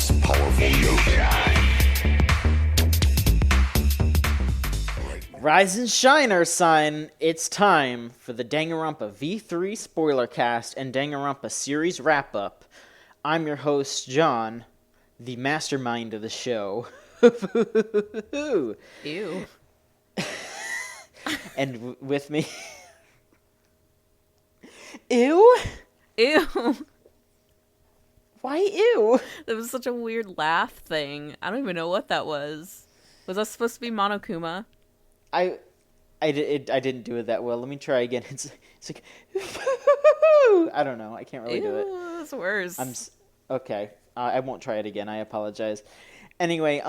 most powerful yokai. Rise and shine, Ursine. It's time for the Danganronpa V3 Spoilercast and Danganronpa series wrap-up. I'm your host, John, the mastermind of the show. Ew. And with me... Ew? Ew. Why ew? That was such a weird laugh thing. I don't even know what that was. Was that supposed to be Monokuma? I didn't do it that well. Let me try again. It's like... I don't know. I can't really do it. That's worse. Okay. I won't try it again. I apologize. Anyway,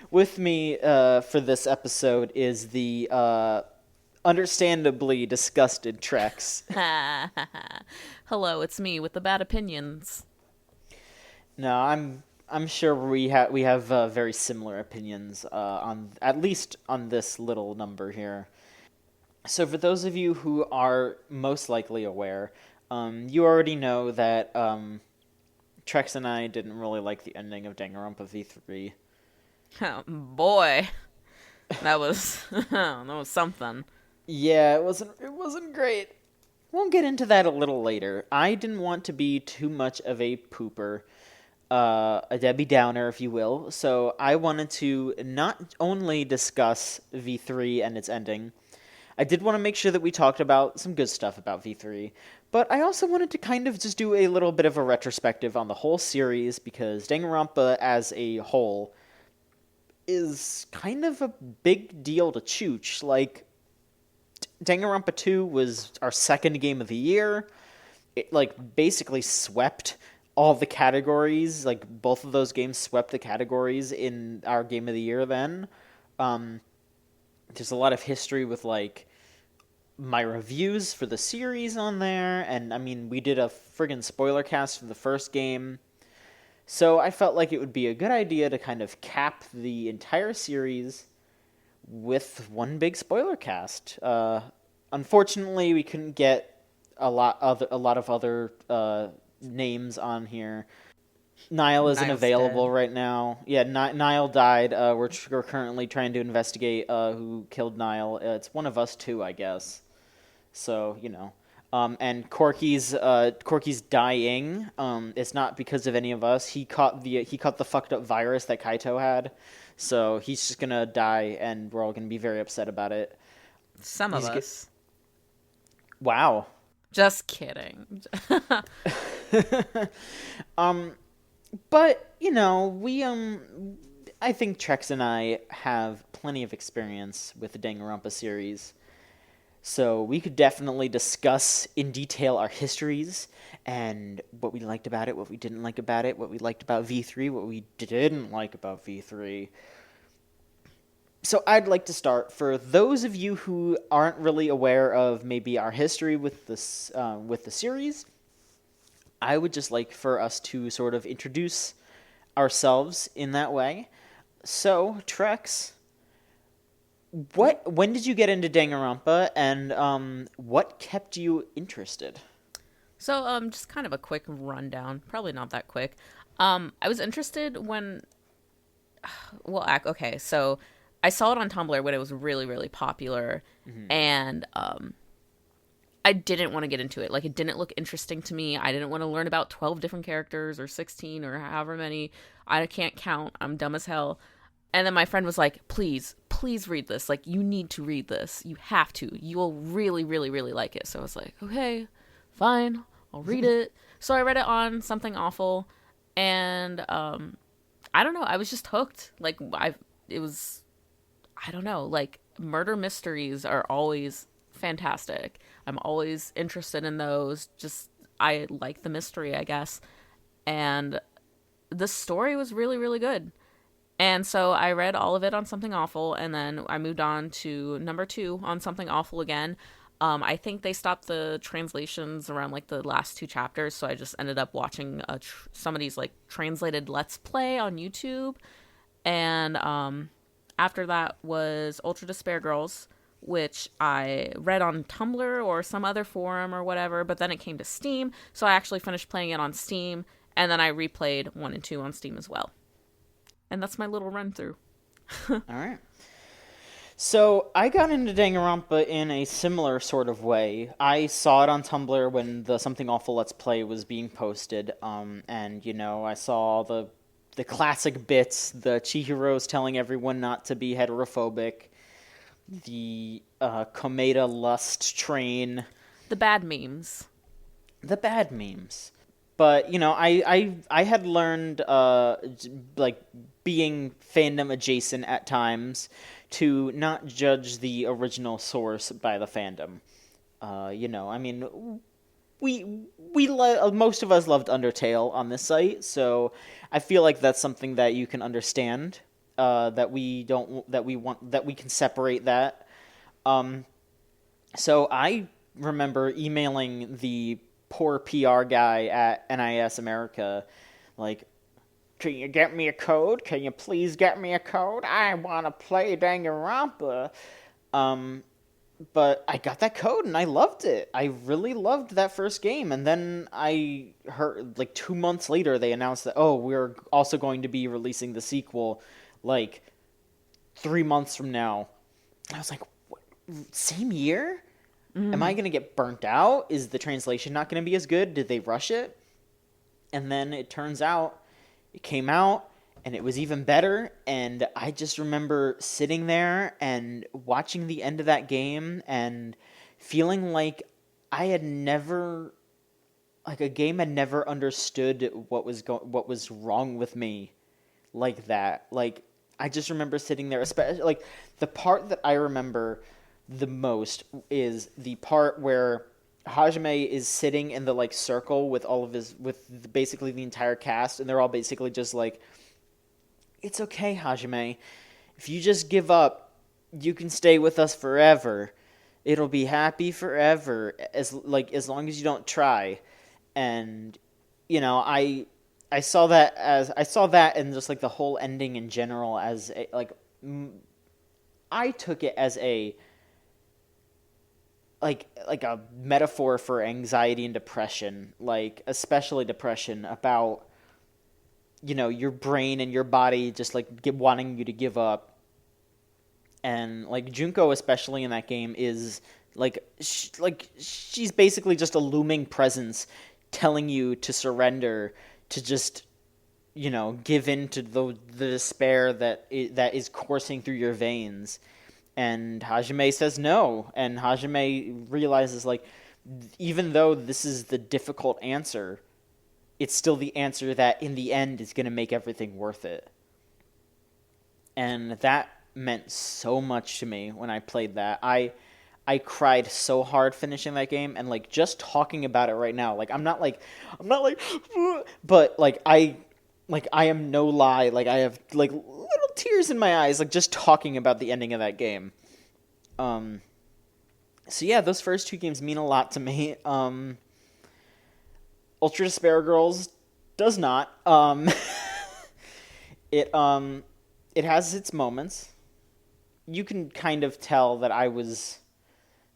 with me for this episode is the understandably disgusted Trex. Hello, it's me with the bad opinions. No, I'm sure we have very similar opinions on at least on this little number here. So for those of you who are most likely aware, you already know that Trex and I didn't really like the ending of Danganronpa V3. Oh, boy. That was something. Yeah, it wasn't great. We'll get into that a little later. I didn't want to be too much of a pooper, a Debbie Downer, if you will. So I wanted to not only discuss V3 and its ending, I did want to make sure that we talked about some good stuff about V3, but I also wanted to kind of just do a little bit of a retrospective on the whole series, because Danganronpa as a whole is kind of a big deal to chooch. Like, Danganronpa 2 was our second game of the year. It, basically swept all the categories. Both of those games swept the categories in our game of the year then. There's a lot of history with, my reviews for the series on there, and, we did a friggin' spoiler cast for the first game. So I felt like it would be a good idea to kind of cap the entire series with one big spoiler cast. Unfortunately, we couldn't get a lot of other names on here. Niall isn't Niall's available dead. right now. Yeah, Niall died. We're currently trying to investigate who killed Niall. It's one of us two, I guess. So, and Corky's dying. It's not because of any of us. He caught the fucked up virus that Kaito had. So he's just gonna die, and we're all gonna be very upset about it. Some of us. Wow. Just kidding. But, I think Trex and I have plenty of experience with the Danganronpa series. So we could definitely discuss in detail our histories and what we liked about it, what we didn't like about it, what we liked about V3, what we didn't like about V3. So I'd like to start, for those of you who aren't really aware of maybe our history with this with the series, I would just like for us to sort of introduce ourselves in that way. So, Trex, when did you get into Danganronpa, and what kept you interested? So, just kind of a quick rundown. Probably not that quick. I was interested when... Well, okay, so I saw it on Tumblr when it was really, really popular, and I didn't want to get into it. It didn't look interesting to me. I didn't want to learn about 12 different characters or 16 or however many. I can't count. I'm dumb as hell. And then my friend was like, please read this. You need to read this. You have to. You will really, really, really like it. So I was like, okay, fine. I'll read it. So I read it on Something Awful. And I don't know. I was just hooked. I don't know. Murder mysteries are always fantastic. I'm always interested in those. Just, I like the mystery, I guess. And the story was really, really good. And so I read all of it on Something Awful, and then I moved on to number 2 on Something Awful again. I think they stopped the translations around the last 2 chapters, so I just ended up watching somebody's translated Let's Play on YouTube. And after that was Ultra Despair Girls, which I read on Tumblr or some other forum or whatever, but then it came to Steam, so I actually finished playing it on Steam, And then I replayed 1 and 2 on Steam as well. And that's my little run through. All right. So I got into Danganronpa in a similar sort of way. I saw it on Tumblr when the Something Awful Let's Play was being posted, and I saw the classic bits, the Chihiro's telling everyone not to be heterophobic, the Komeda lust train, The bad memes. the bad memes. But I had learned like being fandom adjacent at times to not judge the original source by the fandom. I mean, most of us loved Undertale on this site, so I feel like that's something that you can understand. That we can separate that. So I remember emailing the poor PR guy at NIS America, like, can you get me a code? Can you please get me a code? I want to play Danganronpa. But I got that code and I loved it. I really loved that first game. And then I heard, like, 2 months later, they announced that, we're also going to be releasing the sequel, like, 3 months from now. I was like, what? Same year? Am I going to get burnt out? Is the translation not going to be as good? Did they rush it? And then it turns out it came out and it was even better. And I just remember sitting there and watching the end of that game and feeling like I had never, like a game had never understood what was wrong with me like that. Like, I just remember sitting there, especially like the part that I remember the most is the part where Hajime is sitting in the like circle with basically the entire cast, and they're all basically just like, it's okay, Hajime, if you just give up, you can stay with us forever, it'll be happy forever, as long as you don't try. And I saw that and just like the whole ending in general as I took it as a like a metaphor for anxiety and depression, like especially depression, about your brain and your body just like wanting you to give up. And like Junko, especially in that game, is she's basically just a looming presence telling you to surrender, to just give in to the despair that is coursing through your veins. And Hajime says no, and Hajime realizes, like, even though this is the difficult answer, it's still the answer that in the end is going to make everything worth it. And that meant so much to me when I played that. I cried so hard finishing that game, and like just talking about it right now, like I'm not like but like I am no lie, like I have like little tears in my eyes, like just talking about the ending of that game. So yeah, those first two games mean a lot to me. Ultra Despair Girls does not. It has its moments. You can kind of tell that I was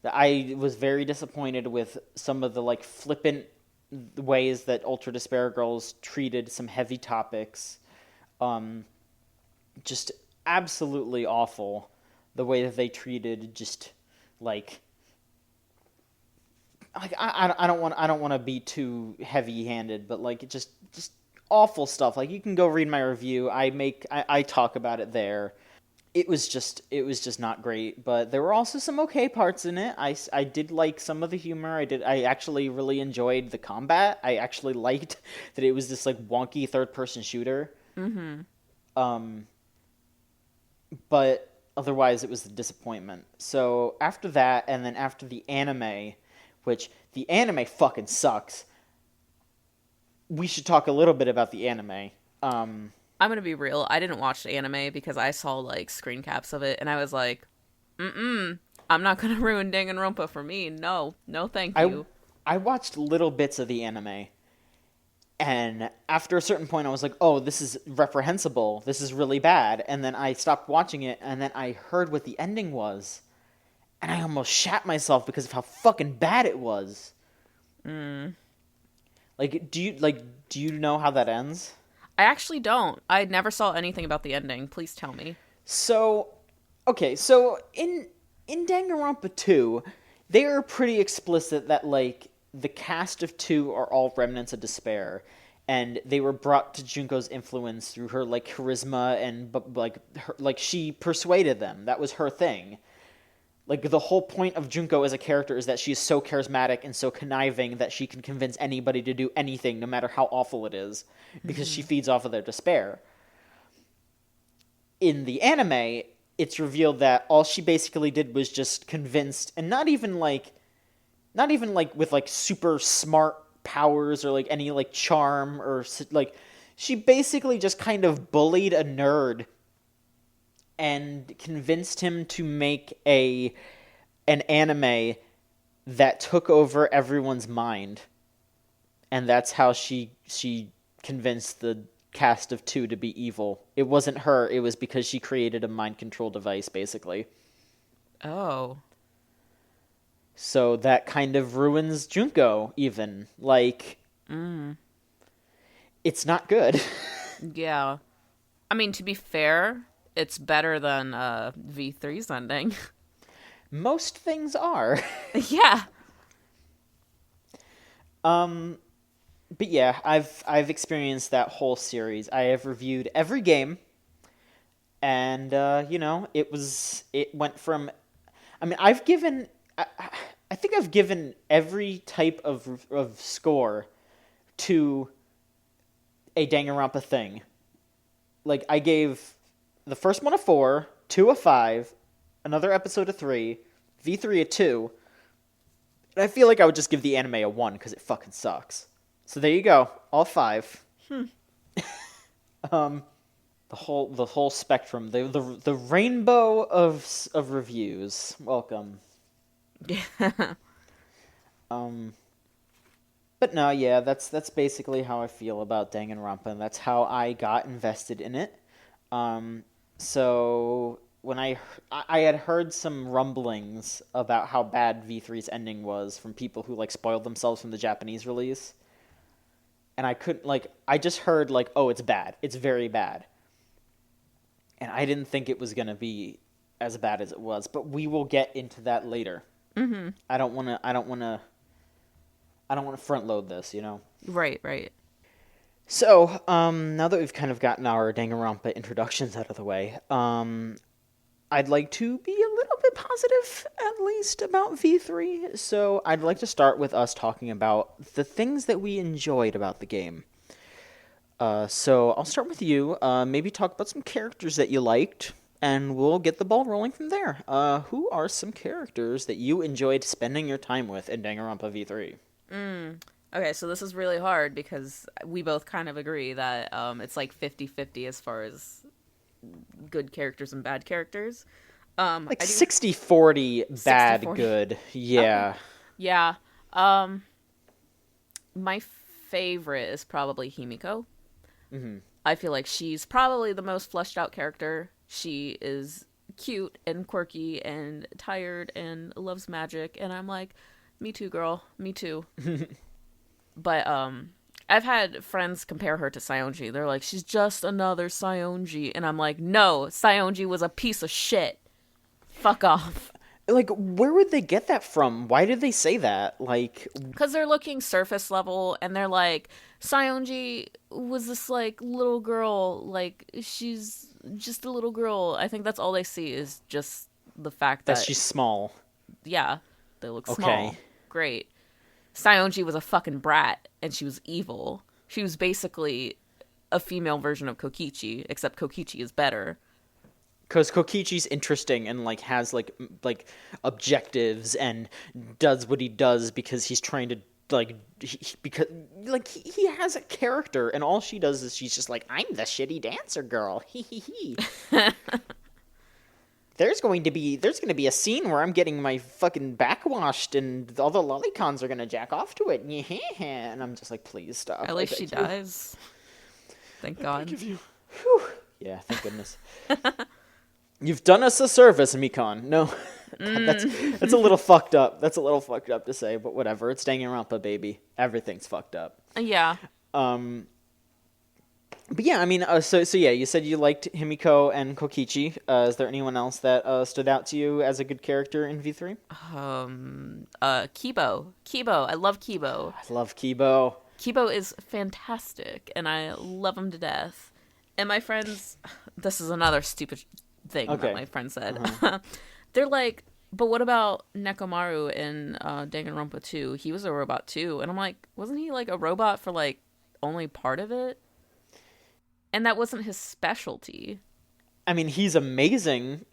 very disappointed with some of the like flippant ways that Ultra Despair Girls treated some heavy topics. Just absolutely awful the way that they treated just like I don't want to be too heavy-handed, but like it just awful stuff. Like, you can go read my review. I talk about it there. It was just not great, but there were also some okay parts in it. I did like some of the humor. I actually really enjoyed the combat. I actually liked that it was this like wonky third-person shooter. Mm-hmm. But otherwise it was a disappointment. So after that, and then after the anime, which the anime fucking sucks, we should talk a little bit about the anime. I'm gonna be real. I didn't watch the anime because I saw like screen caps of it, and I was like, I'm not gonna ruin Danganronpa for me. No, thank you. I watched little bits of the anime, and after a certain point, I was like, oh, this is reprehensible. This is really bad. And then I stopped watching it, and then I heard what the ending was, and I almost shat myself because of how fucking bad it was. Like, do you know how that ends? I actually don't. I never saw anything about the ending. Please tell me. So, okay, so in Danganronpa 2, they are pretty explicit that, like, the cast of 2 are all remnants of despair, and they were brought to Junko's influence through her, like, charisma and, she persuaded them. That was her thing. Like, the whole point of Junko as a character is that she is so charismatic and so conniving that she can convince anybody to do anything, no matter how awful it is, because she feeds off of their despair. In the anime, it's revealed that all she basically did was just convinced, and not even like with like super smart powers or like any like charm or like, she basically just kind of bullied a nerd and convinced him to make an anime that took over everyone's mind. And that's how she convinced the cast of 2 to be evil. It wasn't her, it was because she created a mind control device, basically. Oh. So that kind of ruins Junko, even. Like, it's not good. Yeah. I mean, to be fair, it's better than V3's ending. Most things are. Yeah. But yeah, I've experienced that whole series. I have reviewed every game, and it went from. I mean, I think I've given every type of score to a Danganronpa thing. Like, I gave the first one a 4, 2 a 5, another episode a 3, V3 a 2, and I feel like I would just give the anime a 1 because it fucking sucks. So there you go, all 5. The whole spectrum, the rainbow of reviews. Welcome. But no, yeah, that's basically how I feel about Danganronpa, and that's how I got invested in it. So when I had heard some rumblings about how bad V3's ending was from people who like spoiled themselves from the Japanese release, and I just heard like, oh, it's bad, it's very bad, and I didn't think it was gonna be as bad as it was. But we will get into that later. Mm-hmm. I don't want to front load this, you know? Right. So, now that we've kind of gotten our Danganronpa introductions out of the way, I'd like to be a little bit positive, at least, about V3. So, I'd like to start with us talking about the things that we enjoyed about the game. So, I'll start with you. Maybe talk about some characters that you liked, and we'll get the ball rolling from there. Who are some characters that you enjoyed spending your time with in Danganronpa V3? Okay, so this is really hard because we both kind of agree that it's like 50-50 as far as good characters and bad characters. Like 60-40 bad, 60-40. Good. Yeah. Okay. Yeah. My favorite is probably Himiko. Mm-hmm. I feel like she's probably the most fleshed out character. She is cute and quirky and tired and loves magic, and I'm like, me too, girl. Me too. But I've had friends compare her to Saionji. They're like, she's just another Saionji. And I'm like, no, Saionji was a piece of shit. Fuck off. Like, where would they get that from? Why did they say that? Like, because they're looking surface level, and they're like, Saionji was this, like, little girl. Like, she's just a little girl. I think that's all they see is just the fact that she's small. Yeah, they look small. Great. Saionji was a fucking brat, and she was evil. She was basically a female version of Kokichi, except Kokichi is better. Because Kokichi's interesting and like has like objectives and does what he does because he's trying to he has a character, and all she does is she's just like, I'm the shitty dancer girl. He. There's going to be a scene where I'm getting my fucking back washed and all the lolicons are going to jack off to it. And I'm just like, please stop. At least she dies. Thank God. Yeah, thank goodness. You've done us a service, Mikon. No, that's a little fucked up. That's a little fucked up to say, but whatever. It's Danganronpa, baby. Everything's fucked up. Yeah. But yeah, I mean, so yeah, you said you liked Himiko and Kokichi. Is there anyone else that stood out to you as a good character in V3? Kibo. Kibo. I love Kibo. I love Kibo. Kibo is fantastic, and I love him to death. And my friends, this is another stupid thing that my friend said. They're like, but what about Nekomaru in Danganronpa 2? He was a robot too. And I'm like, wasn't he like a robot for like only part of it? And that wasn't his specialty. I mean, he's amazing.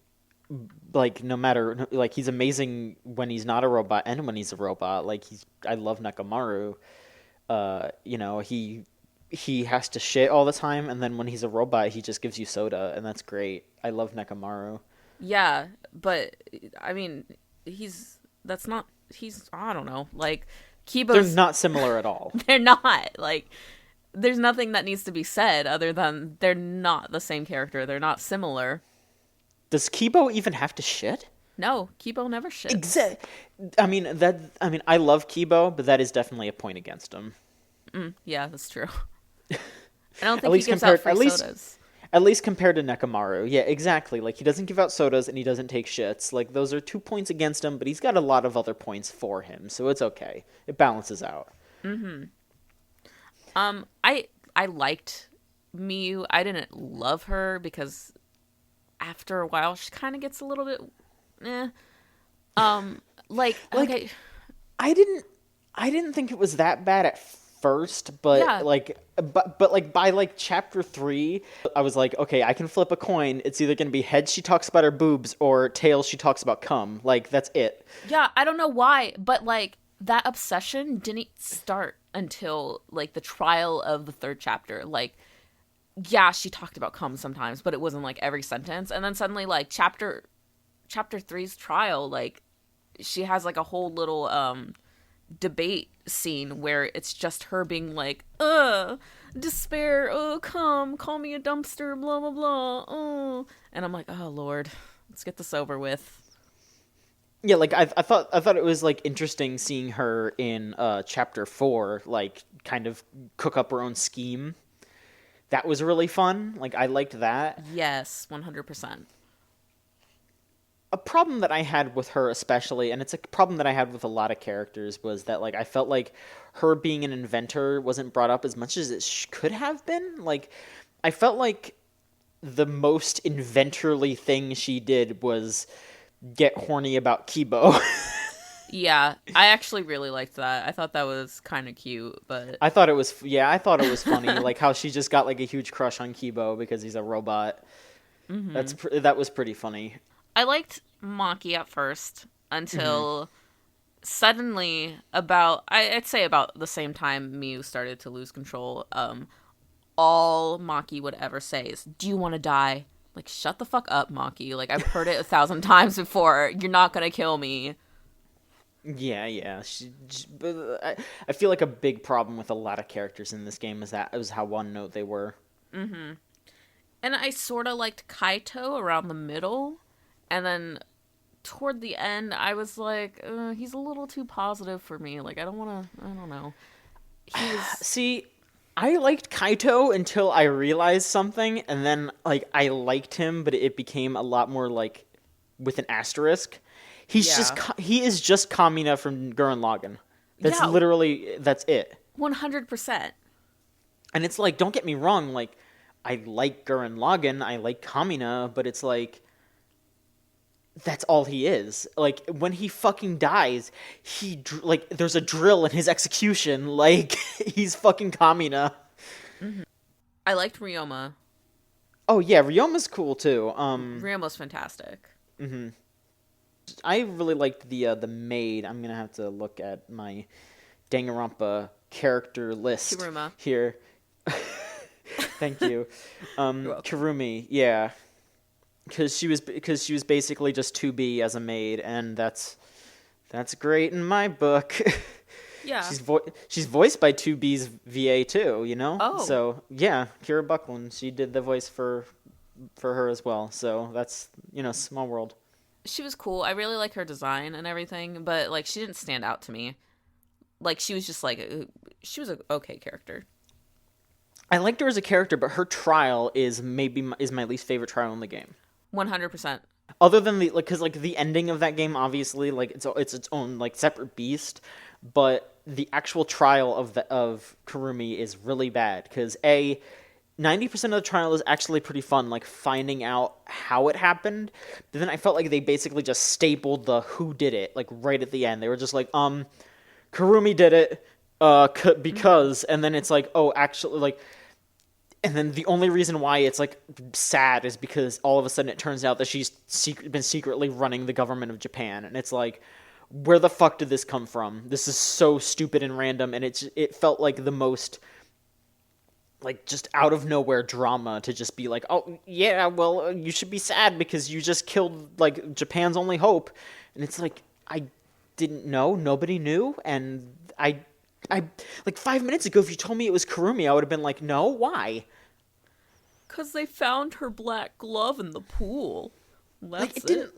Like no matter, like he's amazing when he's not a robot and when he's a robot. Like I love Nekomaru. You know, he has to shit all the time, and then when he's a robot, he just gives you soda, and that's great. I love Nekomaru. Yeah, but I mean, I don't know. Like Kibo's They're not similar at all. They're not. Like there's nothing that needs to be said other than they're not the same character. They're not similar. Does Kibo even have to shit? No, Kibo never shits. I mean, I love Kibo, but that is definitely a point against him. Yeah, that's true. I don't think he gives out free sodas. At least compared to Nekomaru. Yeah, exactly. Like, he doesn't give out sodas and he doesn't take shits. Like, those are 2 points against him, but he's got a lot of other points for him, so it's okay. It balances out. I liked Miyu. I didn't love her because after a while she kind of gets a little bit okay. I didn't think it was that bad at first, but Yeah. but like by like chapter 3, I was like, okay, I can flip a coin. It's either going to be heads she talks about her boobs or tails she talks about cum. Like, that's it. Yeah, I don't know why, but like that obsession didn't start until like the trial of the 3rd chapter. Like, yeah, she talked about cum sometimes, but it wasn't like every sentence. And then suddenly, like chapter 3's trial, like she has like a whole little debate scene where it's just her being like, despair, cum, call me a dumpster, blah blah blah, and I'm like, oh Lord, let's get this over with. Yeah, like I thought it was like interesting seeing her in chapter 4, like kind of cook up her own scheme. That was really fun. Like, I liked that. Yes, 100%. A problem that I had with her especially, and it's a problem that I had with a lot of characters, was that like I felt like her being an inventor wasn't brought up as much as it could have been. Like, I felt like the most inventorly thing she did was get horny about Kibo. Yeah, I actually really liked that. I thought that was kind of cute, but I thought it was funny, like how she just got like a huge crush on Kibo because he's a robot. That was pretty funny. I liked Maki at first until suddenly I'd say about the same time Miyu started to lose control. All Maki would ever say is, "Do you want to die?" Like, shut the fuck up, Maki. Like, I've heard it 1,000 times before. You're not gonna kill me. Yeah. But I feel like a big problem with a lot of characters in this game is how one note they were. And I sort of liked Kaito around the middle, and then toward the end, I was like, he's a little too positive for me. Like, I don't know. See, I liked Kaito until I realized something, and then like I liked him, but it became a lot more like with an asterisk. He is just Kamina from Gurren Lagann. That's it. 100%. And it's like, don't get me wrong, like I like Gurren Lagann, I like Kamina, but it's like that's all he is. Like, when he fucking dies, like there's a drill in his execution. Like, he's fucking Kamina. I liked Ryoma. Oh yeah, Ryoma's cool too. Ryoma's fantastic. I really liked the maid. I'm gonna have to look at my Danganronpa character list Kiruma. here. Thank you. Kirumi, yeah. Because she was basically just 2B as a maid, and that's great in my book. Yeah. She's voiced by 2B's VA too, you know? Oh. So, yeah, Kira Buckland, she did the voice for her as well. So, that's, small world. She was cool. I really like her design and everything, but like she didn't stand out to me. Like, she was just like, she was an okay character. I liked her as a character, but her trial is my least favorite trial in the game. 100%. Other than because the ending of that game, obviously, like it's its own like separate beast, but the actual trial of Kurumi is really bad because 90% of the trial is actually pretty fun, like finding out how it happened. But then I felt like they basically just stapled the who did it like right at the end. They were just like, Kurumi did it, because, and then it's like, oh, actually, like, and then the only reason why it's like sad is because all of a sudden it turns out that she's been secretly running the government of Japan, and it's like, where the fuck did this come from? This is so stupid and random, and it felt like the most like just out of nowhere drama to just be like, oh yeah, well, you should be sad because you just killed like Japan's only hope, and it's like, I didn't know, nobody knew, and I like 5 minutes ago if you told me it was Kurumi, I would have been like, no, why? Because they found her black glove in the pool. That's like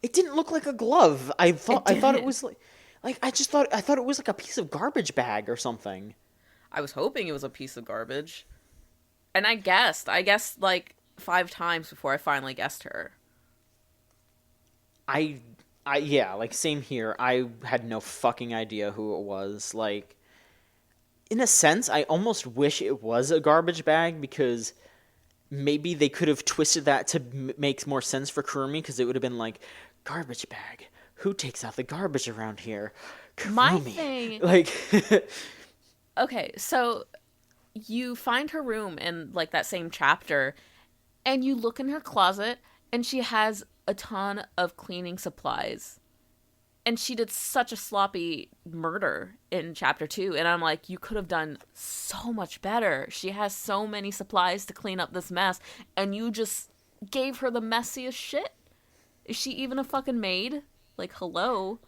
it didn't look like a glove. I thought it was like I thought it was like a piece of garbage bag or something. I was hoping it was a piece of garbage. And I guessed like 5 times before I finally guessed her. Yeah, like same here. I had no fucking idea who it was. Like, in a sense, I almost wish it was a garbage bag because maybe they could have twisted that to make more sense for Kurumi, because it would have been like, garbage bag. Who takes out the garbage around here? Kurumi. My thing, like, okay, so you find her room in like that same chapter, and you look in her closet, and she has a ton of cleaning supplies. And she did such a sloppy murder in chapter 2. And I'm like, you could have done so much better. She has so many supplies to clean up this mess. And you just gave her the messiest shit. Is she even a fucking maid? Like, hello?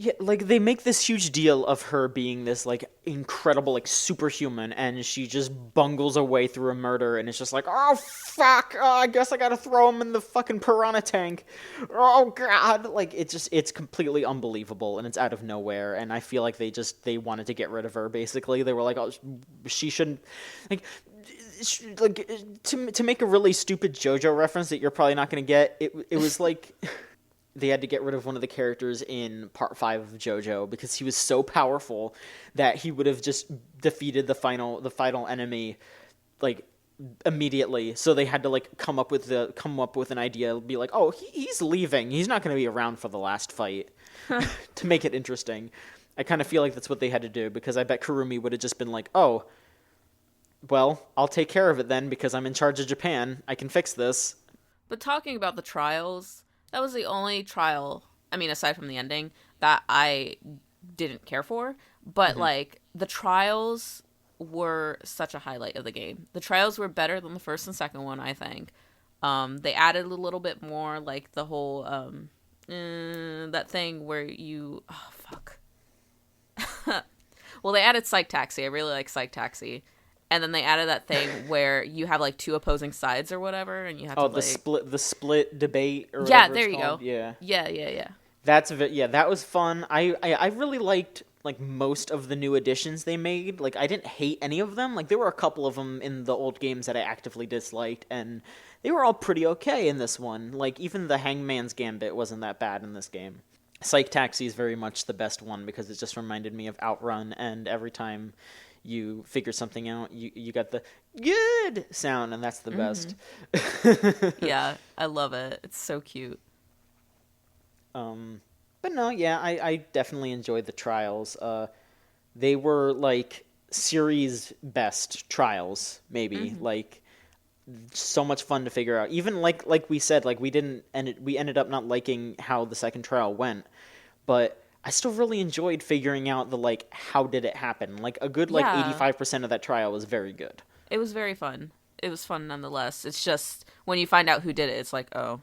yeah, like they make this huge deal of her being this like incredible, like superhuman, and she just bungles her way through a murder, and it's just like, oh fuck, oh, I guess I gotta throw him in the fucking piranha tank. Oh god, like it's completely unbelievable, and it's out of nowhere, and I feel like they wanted to get rid of her. Basically, they were like, oh, she shouldn't, like to make a really stupid JoJo reference that you're probably not gonna get. It was like. They had to get rid of one of the characters in Part 5 of JoJo because he was so powerful that he would have just defeated the final enemy like immediately. So they had to like come up with an idea, be like, oh, he's leaving. He's not going to be around for the last fight to make it interesting. I kind of feel like that's what they had to do, because I bet Kurumi would have just been like, oh, well, I'll take care of it then because I'm in charge of Japan. I can fix this. But talking about the trials, that was the only trial, I mean, aside from the ending, that I didn't care for. But, like, the trials were such a highlight of the game. The trials were better than the first and second one, I think. They added a little bit more, like, the whole, that thing where you... Oh, fuck. Well, they added Psych Taxi. I really like Psych Taxi. And then they added that thing where you have like 2 opposing sides or whatever, and you have to the split debate or yeah, whatever there it's you called. go. Yeah. Yeah. That was fun. I really liked like most of the new additions they made. Like I didn't hate any of them. Like there were a couple of them in the old games that I actively disliked, and they were all pretty okay in this one. Like even the Hangman's Gambit wasn't that bad in this game. Psych Taxi is very much the best one because it just reminded me of Outrun, and every time you figure something out, you got the good sound, and that's the best. Yeah, I love it. It's so cute. But no, yeah, I definitely enjoyed the trials. They were like series best trials, maybe. Like so much fun to figure out. Even like we said, like we ended up not liking how the second trial went, but I still really enjoyed figuring out the, like, how did it happen. Like, a good, like, 85% of that trial was very good. It was very fun. It was fun nonetheless. It's just, when you find out who did it, it's like, oh,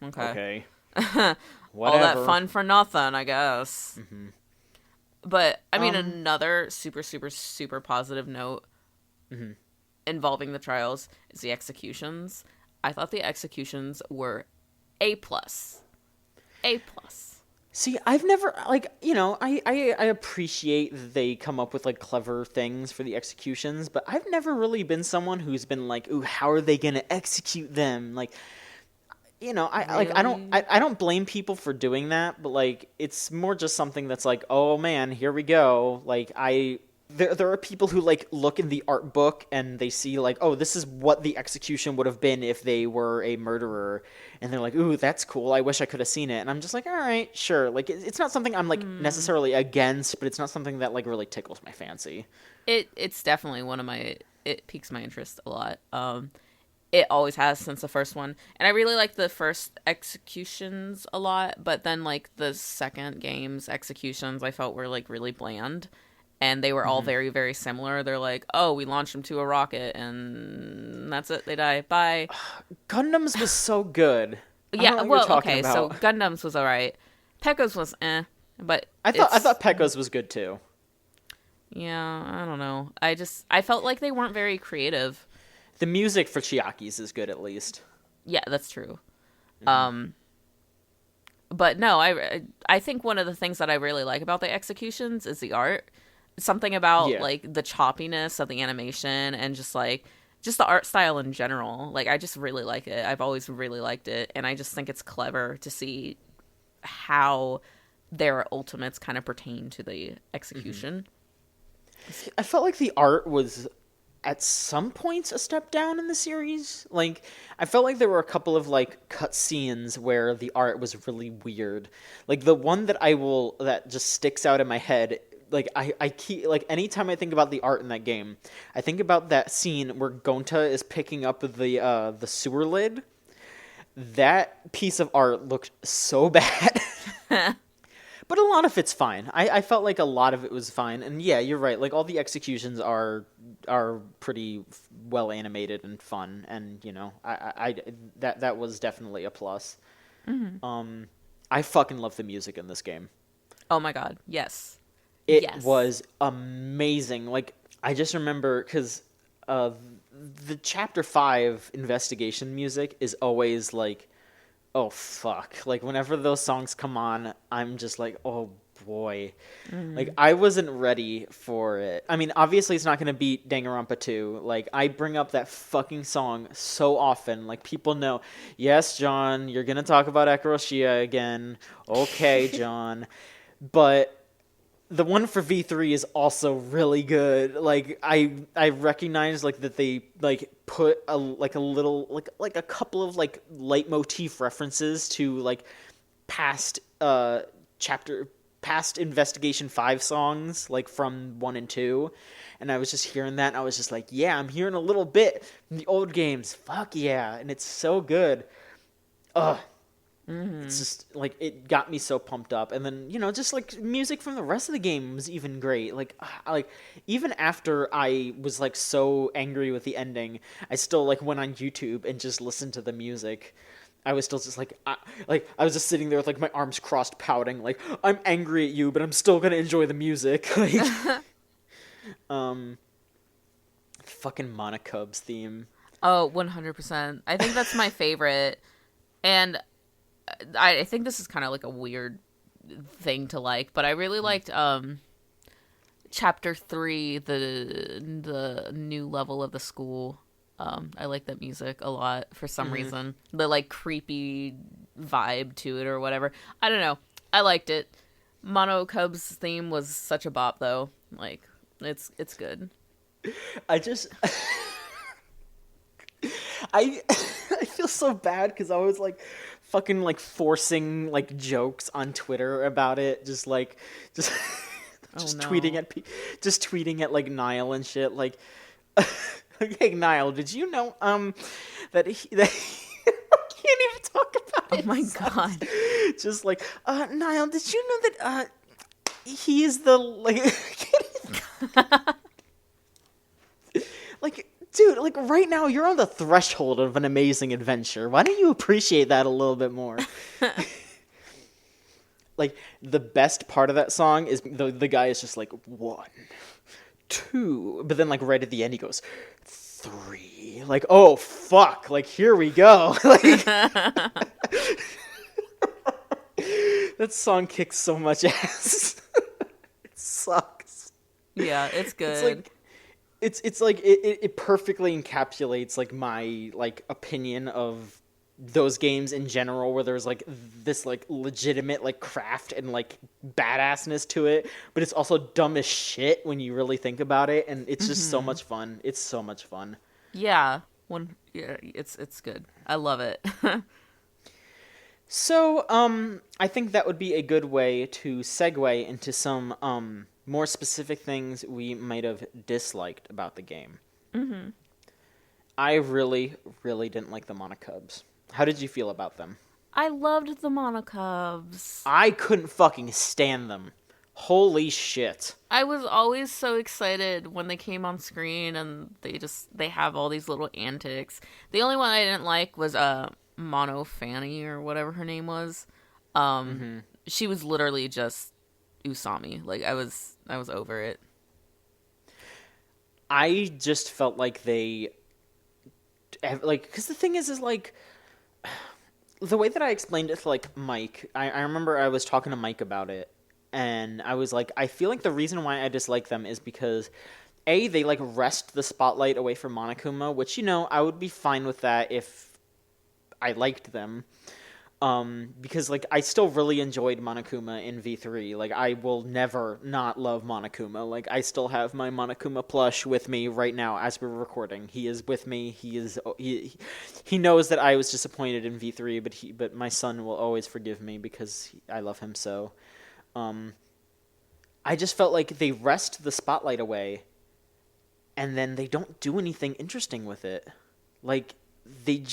okay. All that fun for nothing, I guess. But, I mean, another super, super, super positive note involving the trials is the executions. I thought the executions were A+. A+. See, I've never, like, I appreciate that they come up with, like, clever things for the executions, but I've never really been someone who's been like, ooh, how are they gonna execute them? Like, Really? I don't blame people for doing that, but, like, it's more just something that's like, oh man, here we go. Like, there are people who, like, look in the art book and they see, like, oh, this is what the execution would have been if they were a murderer, and they're like, ooh, that's cool, I wish I could have seen it. And I'm just like, all right, sure. Like, it's not something I'm, like, necessarily against, but it's not something that, like, really tickles my fancy. It's definitely it piques my interest a lot. It always has since the first one, and I really like the first executions a lot, but then, like, the second game's executions I felt were, like, really bland, and they were all very, very similar. They're like, oh, we launched them to a rocket and that's it, they die, bye. Gundam's was so good. I don't know Yeah, what you're well, talking okay, about. so Gundam's was alright. Pekka's was but I thought Pekka's was good too. yeah, I don't know. I felt like they weren't very creative. The music for Chiaki's is good, at least. Yeah, that's true. But no, I think one of the things that I really like about the executions is the art. Something about like the choppiness of the animation and just the art style in general. Like, I just really like it. I've always really liked it, and I just think it's clever to see how their ultimates kind of pertain to the execution. I felt like the art was at some points a step down in the series. Like, I felt like there were a couple of, like, cut scenes where the art was really weird. Like, the one that just sticks out in my head, like, I keep, like, anytime I think about the art in that game, I think about that scene where Gonta is picking up the sewer lid. That piece of art looked so bad. But a lot of it's fine. I felt like a lot of it was fine. And yeah, you're right. Like, all the executions are pretty well animated and fun. And, that was definitely a plus. Mm-hmm. I fucking love the music in this game. Oh my god, yes. It was amazing. Like, I just remember, because the Chapter 5 investigation music is always like, oh fuck. Like, whenever those songs come on, I'm just like, oh boy. Like, I wasn't ready for it. I mean, obviously it's not going to beat Danganronpa 2. Like, I bring up that fucking song so often. Like, people know, yes, John, you're going to talk about Ekaroshia again. Okay, John. But the one for V3 is also really good. Like, I recognize, like, that they, like, put a little, like a couple of, like, leitmotif references to, like, past Investigation 5 songs, like, from 1 and 2. And I was just hearing that, and I was just like, yeah, I'm hearing a little bit from the old games. Fuck yeah. And it's so good. Ugh. It's just, like, it got me so pumped up. And then, just, like, music from the rest of the game was even great. Like, even after I was, like, so angry with the ending, I still, like, went on YouTube and just listened to the music. I was still just, like, I was just sitting there with, like, my arms crossed, pouting, like, I'm angry at you, but I'm still gonna enjoy the music. Like, fucking Monokub's theme. Oh, 100%. I think that's my favorite. And I think this is kind of like a weird thing to like, but I really liked Chapter 3, the new level of the school. I like that music a lot for some reason. The, like, creepy vibe to it or whatever. I don't know. I liked it. Mono Cub's theme was such a bop, though. Like, it's good. I just... I feel so bad because I was, like, fucking, like, forcing, like, jokes on Twitter about it. Just tweeting at like, Niall and shit. Like, hey, Niall, did you know, that he can't even talk about it. Oh my god. Just like, Niall, did you know that, he is the, like, like, dude, like, right now you're on the threshold of an amazing adventure. Why don't you appreciate that a little bit more? Like, the best part of that song is the guy is just like, 1, 2, but then, like, right at the end he goes, 3. Like, oh fuck, like, here we go. Like, That song kicks so much ass. It sucks. Yeah, it's good. It's like it's like it perfectly encapsulates like my like opinion of those games in general, where there's like this like legitimate like craft and like badassness to it, but it's also dumb as shit when you really think about it, and it's just so much fun. It's so much fun. Yeah, it's good. I love it. So, I think that would be a good way to segue into some more specific things we might have disliked about the game. Mm-hmm. I really, really didn't like the Monocubs. How did you feel about them? I loved the Monocubs. I couldn't fucking stand them. Holy shit. I was always so excited when they came on screen, and they have all these little antics. The only one I didn't like was Mono Fanny or whatever her name was. She was literally just Usami. Like I was over it. I just felt like they like, because the thing is like the way that I explained it to like Mike, I remember I was talking to Mike about it, and I was like, I feel like the reason why I dislike them is because A, they like wrest the spotlight away from Monokuma, which, you know, I would be fine with that if I liked them, because like I still really enjoyed Monokuma in V3. Like I will never not love Monokuma. Like I still have my Monokuma plush with me right now as we're recording. He is with me. He knows that I was disappointed in V3, but my son will always forgive me because I love him so. I just felt like they wrest the spotlight away, and then they don't do anything interesting with it. Like they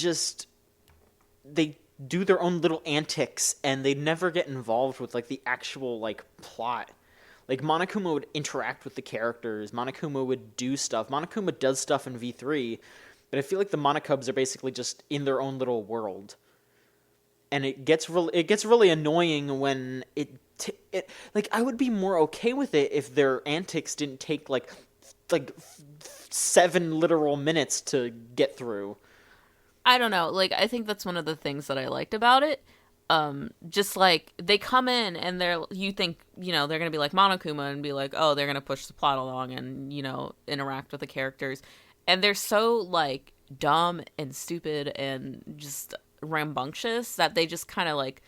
do their own little antics, and they never get involved with like the actual like plot. Like Monokuma would interact with the characters. Monokuma would do stuff. Monokuma does stuff in V3, but I feel like the Monocubs are basically just in their own little world. And it gets really annoying when it like I would be more okay with it if their antics didn't take like 7 literal minutes to get through. I don't know. Like, I think that's one of the things that I liked about it. Just like they come in and you think, you know, they're going to be like Monokuma and be like, oh, they're going to push the plot along and, you know, interact with the characters. And they're so like dumb and stupid and just rambunctious that they just kind of like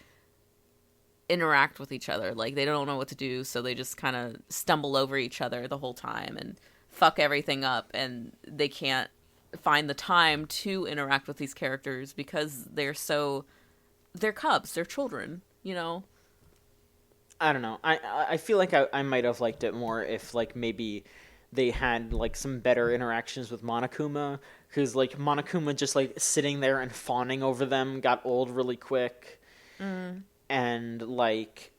interact with each other. Like they don't know what to do. So they just kind of stumble over each other the whole time and fuck everything up. And they can't find the time to interact with these characters because they're cubs, they're children, you know. I don't know. I feel like I might have liked it more if like maybe they had like some better interactions with Monokuma, because like Monokuma just like sitting there and fawning over them got old really quick. And like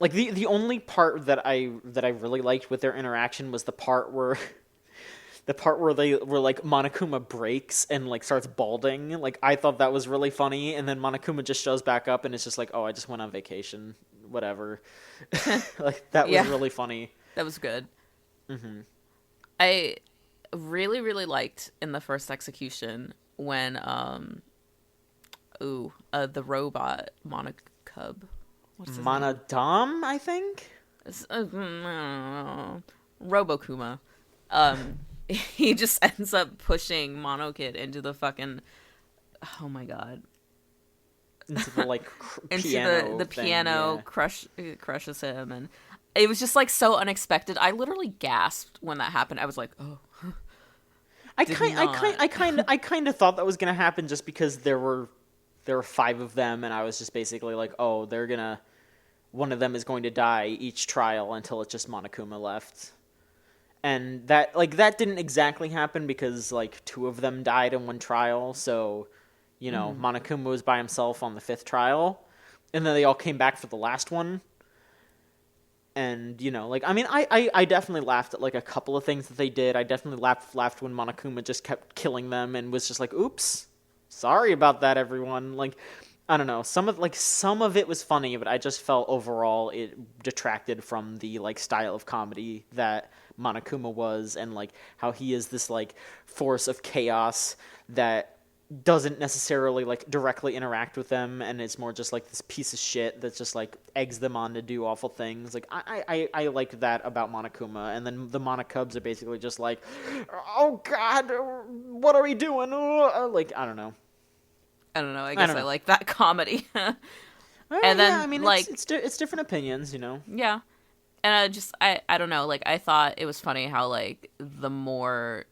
the only part that I really liked with their interaction was the part where like Monokuma breaks and like starts balding. Like I thought that was really funny, and then Monokuma just shows back up and it's just like, oh, I just went on vacation, whatever. Like that was really funny. That was good. I really, really liked in the first execution when the robot Monocub, what's his name? Monodam, I think. Robokuma. He just ends up pushing Monokid into the fucking, oh my god, into the like into piano the thing, piano yeah. crushes him, and it was just like so unexpected. I literally gasped when that happened. I was like, oh. I kind of thought that was gonna happen just because there were 5 of them, and I was just basically like, oh, one of them is going to die each trial until it's just Monokuma left. And that didn't exactly happen because like 2 of them died in one trial, so you know, Monokuma was by himself on the 5th trial, and then they all came back for the last one. And you know, like I mean, I definitely laughed at like a couple of things that they did. I definitely laughed when Monokuma just kept killing them and was just like, oops, sorry about that, everyone. Like, I don't know, some of it was funny, but I just felt overall it detracted from the like style of comedy that Monokuma was, and like how he is this like force of chaos that doesn't necessarily like directly interact with them, and it's more just like this piece of shit that just like eggs them on to do awful things. Like I like that about Monokuma, and then the Monokubs are basically just like, oh god, what are we doing? Like I don't know. I guess I like that comedy. And then yeah, I mean, like it's different opinions, you know. Yeah, and I don't know. Like I thought it was funny how like the more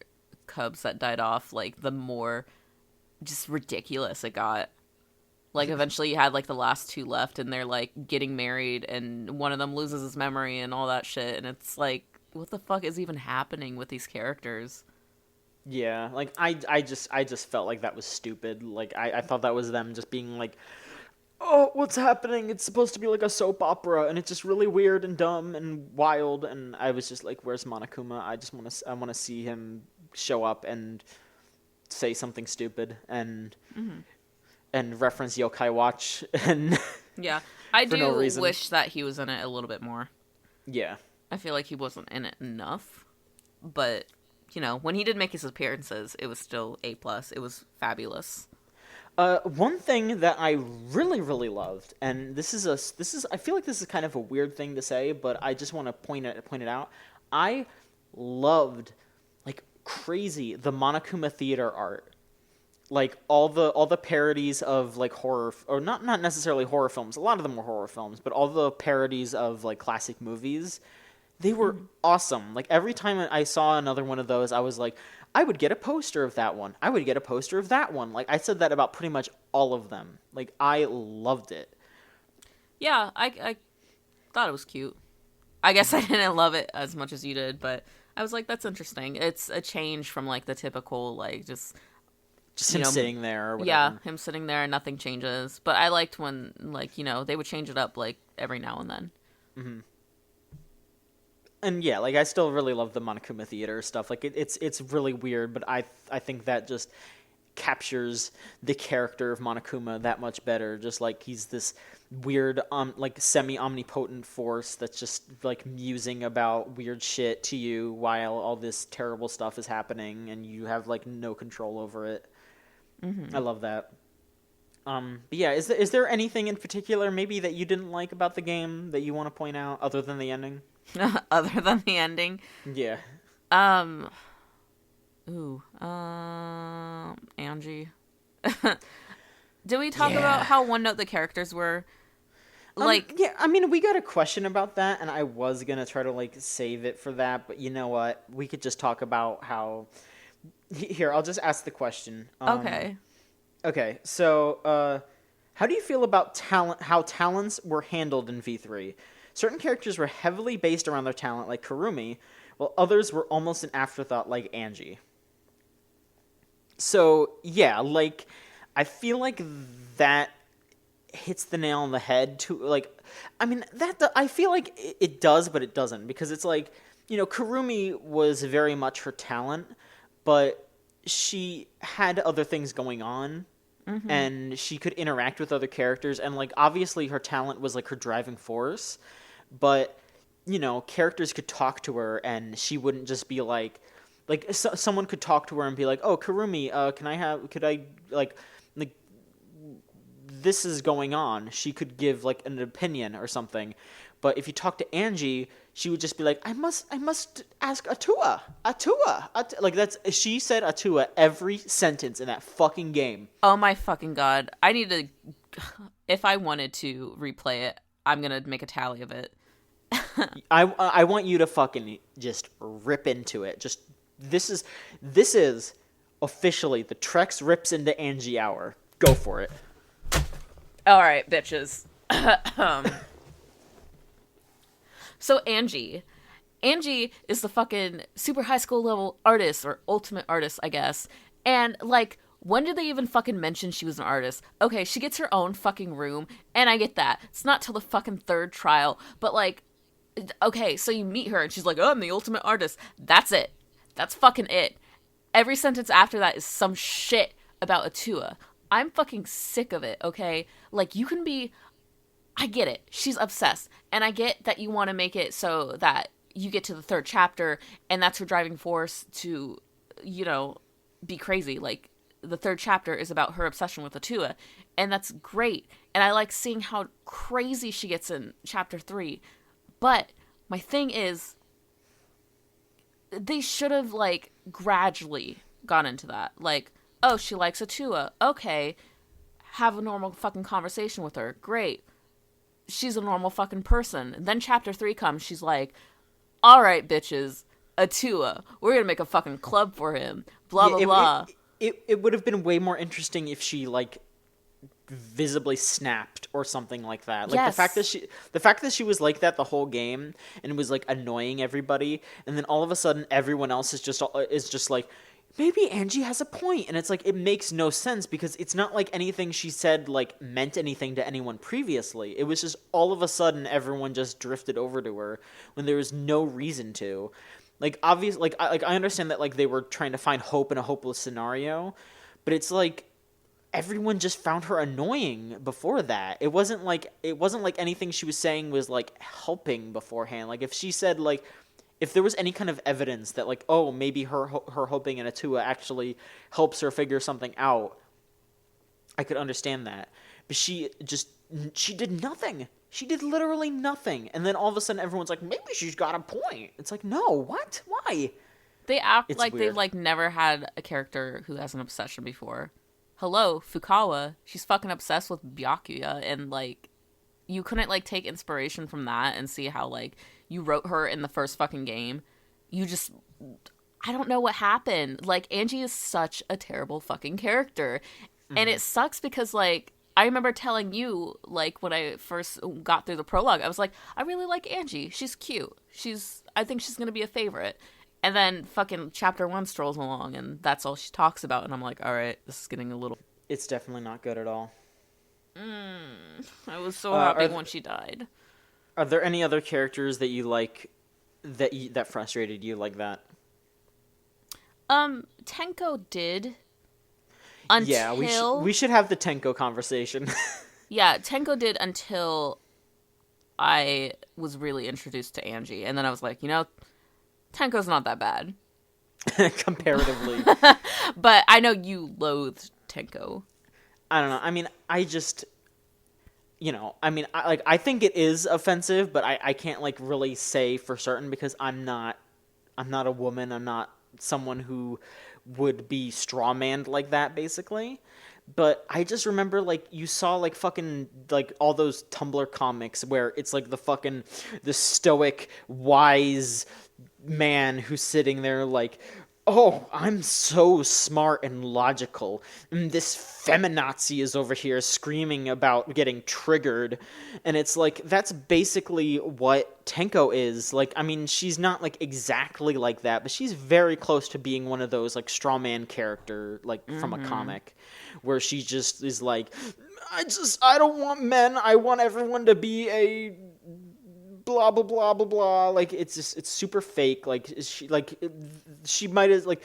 cubs that died off, like the more just ridiculous it got. Like eventually you had like the last two left and they're like getting married and one of them loses his memory and all that shit, and it's like, what the fuck is even happening with these characters? Yeah, like I just felt like that was stupid. Like I thought that was them just being like, oh, what's happening? It's supposed to be like a soap opera, and it's just really weird and dumb and wild. And I was just like, where's Monokuma? I want to see him show up and say something stupid and reference Yokai Watch and Yeah, I for do no reason. wish that he was in it a little bit more. Yeah. I feel like he wasn't in it enough, but you know, when he did make his appearances, it was still A+. It was fabulous. One thing that I really, really loved, and this is I feel like this is kind of a weird thing to say, but I just want to point it out. I loved, like crazy, the Monokuma theater art. Like all the parodies of like horror, or not necessarily horror films. A lot of them were horror films, but all the parodies of like classic movies, they were awesome. Like every time I saw another one of those, I was like, I would get a poster of that one. I would get a poster of that one. Like I said that about pretty much all of them. Like I loved it. Yeah, I thought it was cute. I guess I didn't love it as much as you did, but I was like, that's interesting. It's a change from like the typical like just him sitting there or whatever. Yeah, him sitting there and nothing changes. But I liked when like, you know, they would change it up like every now and then. Mm-hmm. And yeah, like I still really love the Monokuma theater stuff. Like it's really weird, but I think that just captures the character of Monokuma that much better. Just like he's this weird like semi-omnipotent force that's just like musing about weird shit to you while all this terrible stuff is happening and you have like no control over it. I love that. But yeah, is there anything in particular maybe that you didn't like about the game that you want to point out other than the ending? Other than the ending? Yeah. Angie. Did we talk about how one note the characters were? Like, yeah, I mean, we got a question about that, and I was gonna try to like save it for that, but you know what? We could just talk about how. Here, I'll just ask the question. Okay. Okay, so how do you feel about talent? How talents were handled in V3? Certain characters were heavily based around their talent, like Kurumi, while others were almost an afterthought, like Angie. So yeah, like I feel like that hits the nail on the head. To like, I mean I feel like it does, but it doesn't, because it's like, you know, Kurumi was very much her talent, but she had other things going on. And she could interact with other characters, and like obviously her talent was like her driving force, but you know, characters could talk to her and she wouldn't just be like someone could talk to her and be like, oh, Kurumi, could I like this is going on. She could give like an opinion or something. But if you talk to Angie, she would just be like, I must ask Atua. Like she said Atua every sentence in that fucking game. Oh my fucking god. I need to, if I wanted to replay it, I'm gonna make a tally of it. I want you to fucking just rip into it. Just this is officially the Trex rips into Angie hour. Go for it. All right, bitches. So Angie is the fucking super high school level artist, or ultimate artist, I guess. And like, when did they even fucking mention she was an artist? Okay, she gets her own fucking room, and I get that. It's not till the fucking third trial, but like, okay, so you meet her and she's like, oh, I'm the ultimate artist. That's it. That's fucking it. Every sentence after that is some shit about Atua. I'm fucking sick of it, okay? Like, you can be... I get it. She's obsessed. And I get that you want to make it so that you get to the third chapter and that's her driving force to, you know, be crazy. Like, the third chapter is about her obsession with Atua, and that's great. And I like seeing how crazy she gets in chapter 3. But my thing is, they should have, like, gradually gone into that. Like, oh, she likes Atua. Okay, have a normal fucking conversation with her. Great. She's a normal fucking person. And then chapter 3 comes, she's like, all right, bitches, Atua, we're gonna make a fucking club for him. Blah, blah, blah. It would have been way more interesting if she, like, visibly snapped or something like that. Like, yes. the fact that she was like that the whole game and was, like, annoying everybody, and then all of a sudden everyone else is just like, maybe Angie has a point. And it's like, it makes no sense because it's not like anything she said, like, meant anything to anyone previously. It was just all of a sudden everyone just drifted over to her when there was no reason to. Like, obviously, like, I understand that, like, they were trying to find hope in a hopeless scenario, but it's like everyone just found her annoying before that. It wasn't like anything she was saying was, like, helping beforehand. Like, if she said, like, if there was any kind of evidence that, like, oh, maybe her hoping in Atua actually helps her figure something out, I could understand that. But she did nothing. She did literally nothing. And then all of a sudden everyone's like, maybe she's got a point. It's like, no, what? Why? They act It's like weird. they've, like, never had a character who has an obsession before. Hello, Fukawa. She's fucking obsessed with Byakuya, and, like, you couldn't, like, take inspiration from that and see how, like, you wrote her in the first fucking game. I don't know what happened. Like, Angie is such a terrible fucking character. Mm-hmm. And it sucks because, like, I remember telling you, like, when I first got through the prologue, I was like, I really like Angie. She's cute. I think she's gonna be a favorite. And then fucking chapter 1 strolls along, and that's all she talks about. And I'm like, all right, this is getting a little... It's definitely not good at all. I was so happy when she died. Are there any other characters that you like that frustrated you like that? Tenko did. Until... Yeah, we should have the Tenko conversation. Yeah, Tenko did until I was really introduced to Angie. And then I was like, you know, Tenko's not that bad. Comparatively. But I know you loathed Tenko. I don't know. I mean, I just... You know, I mean, I think it is offensive, but I can't, like, really say for certain because I'm not a woman. I'm not someone who would be strawmanned like that, basically. But I just remember, like, you saw, like, fucking, like, all those Tumblr comics where it's, like, the stoic, wise man who's sitting there, like, oh, I'm so smart and logical. And this feminazi is over here screaming about getting triggered. And it's like, that's basically what Tenko is. Like, I mean, she's not, like, exactly like that, but she's very close to being one of those, like, straw man character, like, from a comic. Where she just is like, I don't want men. I want everyone to be a... blah blah blah blah blah. Like, it's super fake. Like, she might have, like,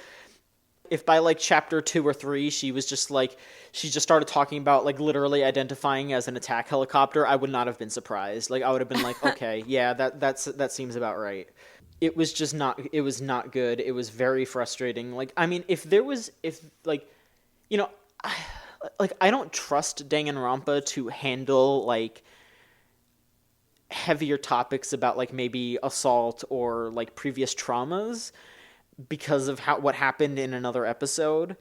if by, like, chapter 2 or 3 she was just like, she just started talking about, like, literally identifying as an attack helicopter, I would not have been surprised. Like, I would have been like, okay, yeah, that seems about right. It was just not. It was not good. It was very frustrating. Like, I mean, if like, you know, like, I don't trust Danganronpa to handle, like, heavier topics about, like, maybe assault or, like, previous traumas because of what happened in another episode.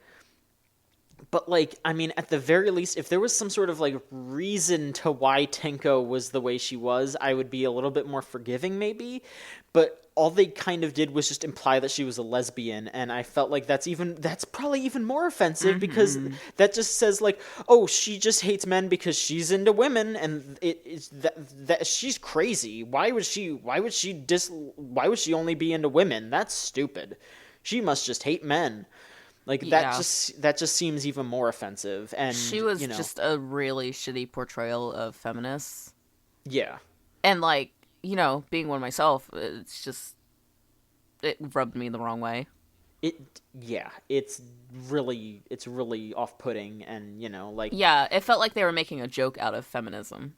But, like, I mean, at the very least, if there was some sort of, like, reason to why Tenko was the way she was, I would be a little bit more forgiving, maybe. But all they kind of did was just imply that she was a lesbian, and I felt like that's probably even more offensive because that just says, like, oh, she just hates men because she's into women, and it's that she's crazy. Why would she only be into women? That's stupid. She must just hate men. Like, that just seems even more offensive. And she was just a really shitty portrayal of feminists. Yeah. And, like, you know, being one myself, it rubbed me the wrong way. It's really off-putting, and, you know, like... Yeah, it felt like they were making a joke out of feminism.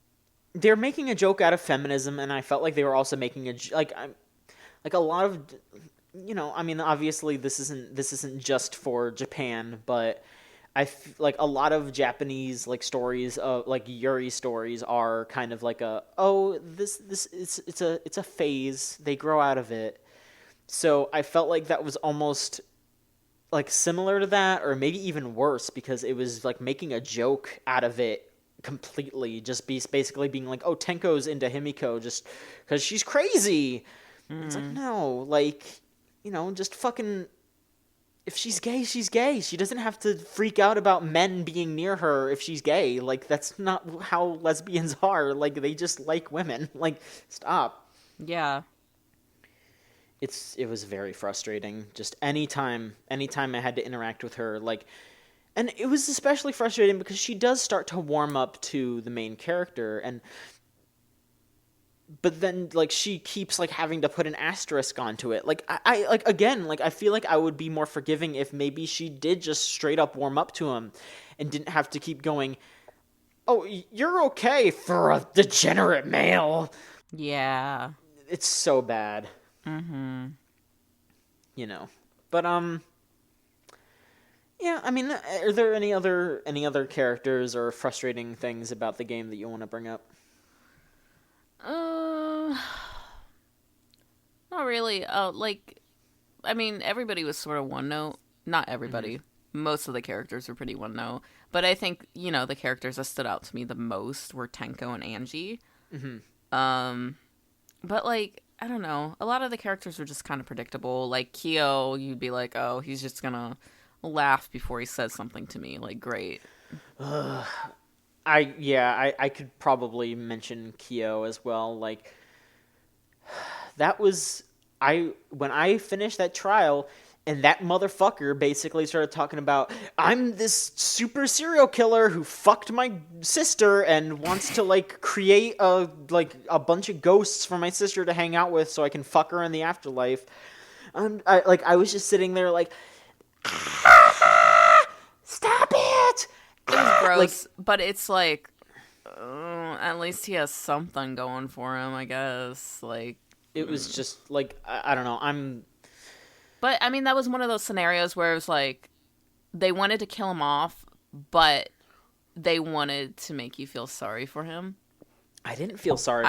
They're making a joke out of feminism, and I felt like they were also making like a lot of... You know, I mean, obviously this isn't just for Japan, but like a lot of Japanese like stories of like Yuri stories are kind of like it's a phase, they grow out of it. So I felt like that was almost like similar to that, or maybe even worse, because it was like making a joke out of it completely, just basically being like, oh, Tenko's into Himiko just because she's crazy. It's like, no, like, just fucking, if she's gay, she's gay. She doesn't have to freak out about men being near her if she's gay. Like, that's not how lesbians are. Like, they just like women. Like, stop. Yeah. It was very frustrating. Just anytime I had to interact with her, like, and it was especially frustrating because she does start to warm up to the main character, but then like she keeps like having to put an asterisk onto it. Like I like again, like I feel like I would be more forgiving if maybe she did just straight up warm up to him and didn't have to keep going, "Oh, you're okay for a degenerate male." Yeah. It's so bad. But yeah, I mean, are there any other characters or frustrating things about the game that you want to bring up? Not really. Like, I mean, everybody was sort of one note. Not everybody. Most of the characters were pretty one note. But I think, the characters that stood out to me the most were Tenko and Angie. But, like, I don't know. A lot of the characters were just kind of predictable. Like, Kyo, you'd be like, oh, he's just gonna laugh before he says something to me. Like, great. I could probably mention Kyo as well. Like, that was when I finished that trial, and that motherfucker basically started talking about, I'm this super serial killer who fucked my sister and wants to like create a bunch of ghosts for my sister to hang out with so I can fuck her in the afterlife. I was just sitting there like, stop it! It was gross, but it's like, at least he has something going for him, I guess. Like, it was just like, I don't know. But I mean, that was one of those scenarios where it was like, they wanted to kill him off, but they wanted to make you feel sorry for him. I didn't feel sorry.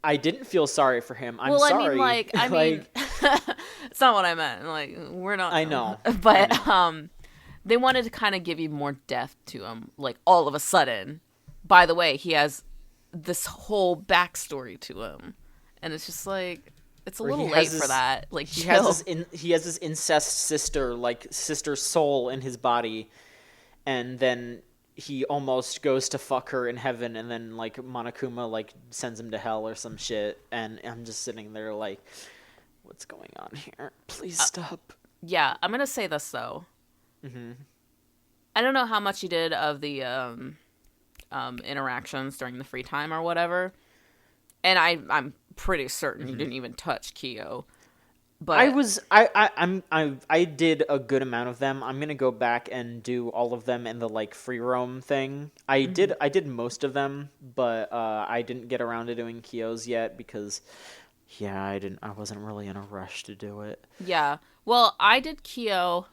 I didn't feel sorry for him. I'm well, sorry. I mean, it's not what I meant. Like, we're not. I know, but they wanted to kind of give you more depth to him. Like, all of a sudden, by the way, he has this whole backstory to him, and it's just like, it's a little late for that. Like, he has this incest sister, like sister soul in his body, and then he almost goes to fuck her in heaven, and then like Monokuma like sends him to hell or some shit, and I'm just sitting there like, what's going on here? Please stop. Yeah, I'm gonna say this though. I don't know how much you did of the interactions during the free time or whatever, and I'm pretty certain you didn't even touch Kyo. But I did a good amount of them. I'm gonna go back and do all of them in the like free roam thing. I did most of them, but I didn't get around to doing Kyo's yet because I wasn't really in a rush to do it. Yeah. Well, I did Kyo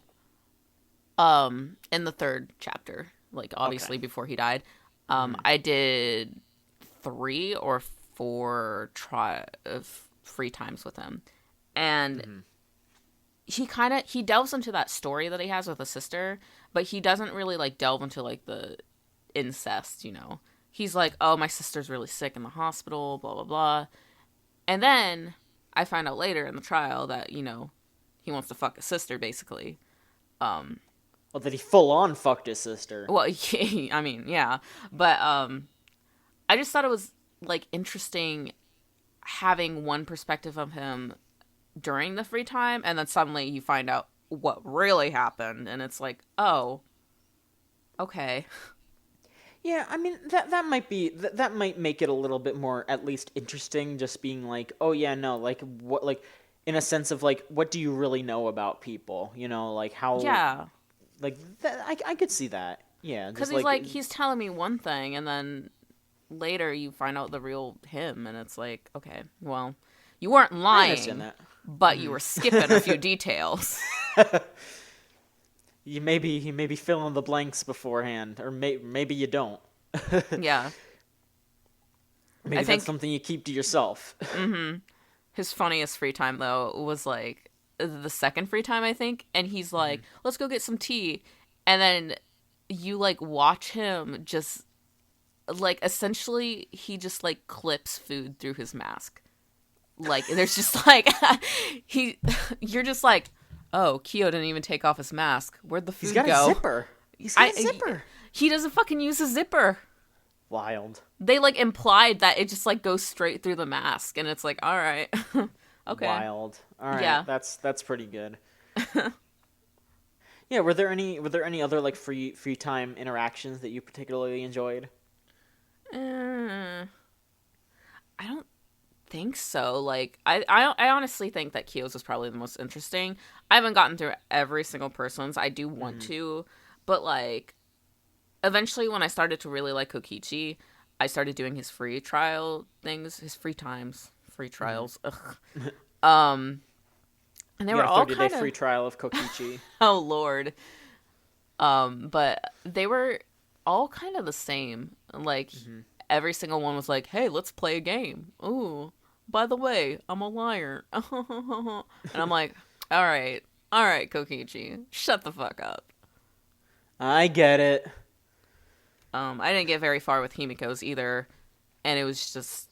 in the third chapter, like obviously before he died. I did 3 or 4 free times with him. And he delves into that story that he has with a sister, but he doesn't really like delve into like the incest, He's like, oh, my sister's really sick in the hospital, blah, blah, blah. And then I find out later in the trial that, he wants to fuck his sister, basically. Well, that he full on fucked his sister. Well, I mean, yeah. But I just thought it was like interesting having one perspective of him during the free time, and then suddenly you find out what really happened, and it's like, oh, okay. Yeah, I mean that might make it a little bit more at least interesting, just being like, oh yeah, no, like what, like in a sense of like, what do you really know about people, like how, yeah, like that, I could see that, yeah, because he's like he's telling me one thing, and then later you find out the real him, and it's like, okay, well, you weren't lying, but you were skipping a few details. you maybe fill in the blanks beforehand, or maybe you don't. Yeah. Maybe I that's think something you keep to yourself. his funniest free time, though, was, like, the second free time, I think. And he's like, let's go get some tea. And then you, like, watch him just, like, essentially, he just, like, clips food through his mask. Like, there's just, like, you're just like, oh, Kyo didn't even take off his mask. Where'd the He's food got go? a zipper. He's got a zipper. He doesn't fucking use a zipper. Wild. They, like, implied that it just, like, goes straight through the mask, and it's like, all right. Okay. Wild. All right. Yeah. That's pretty good. Yeah. Were there any other like free time interactions that you particularly enjoyed? I don't think so. Like, I honestly think that Kyo's was probably the most interesting. I haven't gotten through every single person's. I do want to, but, like, eventually when I started to really like Kokichi, I started doing his free trial things, his free trials. Ugh. And they were all 30-day free trial of Kokichi. oh Lord. But they were all kind of the same. Like, every single one was like, "Hey, let's play a game." Ooh, by the way, I'm a liar. And I'm like, all right, Kokichi, shut the fuck up. I get it. I didn't get very far with Himiko's either, and it was just,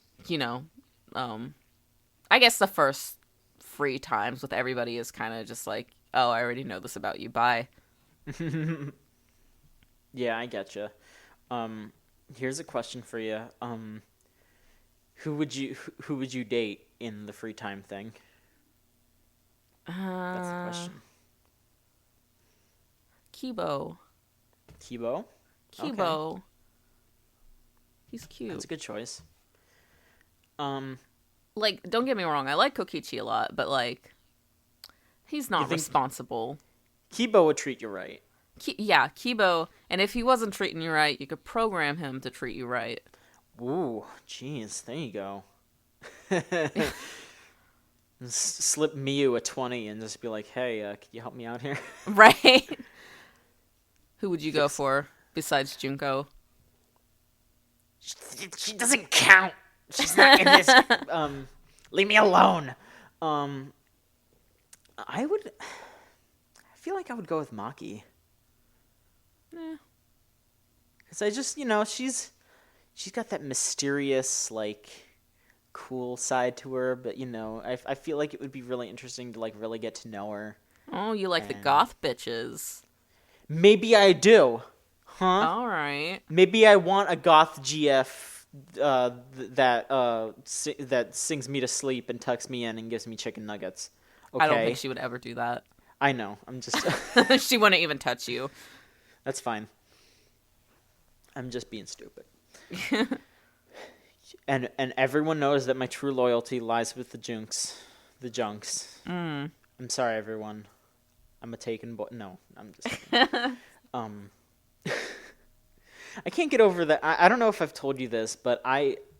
I guess the first free times with everybody is kind of just like, oh, I already know this about you, bye. Yeah, I getcha. Here's a question for you. Who would you date in the free time thing? That's the question. Kibo. Kibo? Okay. He's cute. That's a good choice. Like, don't get me wrong, I like Kokichi a lot, but, like, he's not responsible. Kibo would treat you right. Yeah, Kibo, and if he wasn't treating you right, you could program him to treat you right. Ooh, jeez, there you go. Slip Miyu a 20 and just be like, hey, could you help me out here? Right? Who would you go for besides Junko? She doesn't count. She's not in this. Leave me alone. I feel like I would go with Maki. Because I just, she's got that mysterious, like, cool side to her, but, I feel like it would be really interesting to, like, really get to know her. Oh, you like the goth bitches. Maybe I do. Huh? All right. Maybe I want a goth GF that sings me to sleep and tucks me in and gives me chicken nuggets. Okay? I don't think she would ever do that. I know. I'm just... She wouldn't even touch you. That's fine. I'm just being stupid. and everyone knows that my true loyalty lies with the junks. The junks. I'm sorry, everyone. I'm a taken boy. No, I'm just kidding. I can't get over that. I don't know if I've told you this, but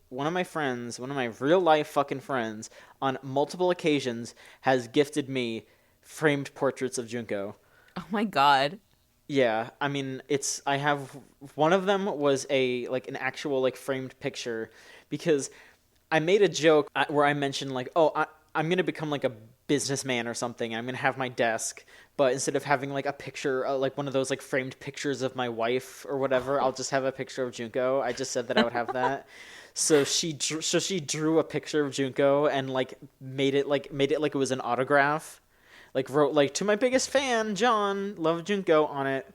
one of my real life fucking friends, on multiple occasions has gifted me framed portraits of Junko. Oh my god. Yeah, I mean, I have, one of them was an actual, like, framed picture, because I made a joke where I mentioned, like, oh, I'm going to become, like, a businessman or something. I'm going to have my desk, but instead of having, like, a picture, like, one of those, like, framed pictures of my wife or whatever, I'll just have a picture of Junko. I just said that I would have that. So she drew a picture of Junko and, like, made it like it was an autograph. Like, wrote, like, to my biggest fan, John, love Junko on it,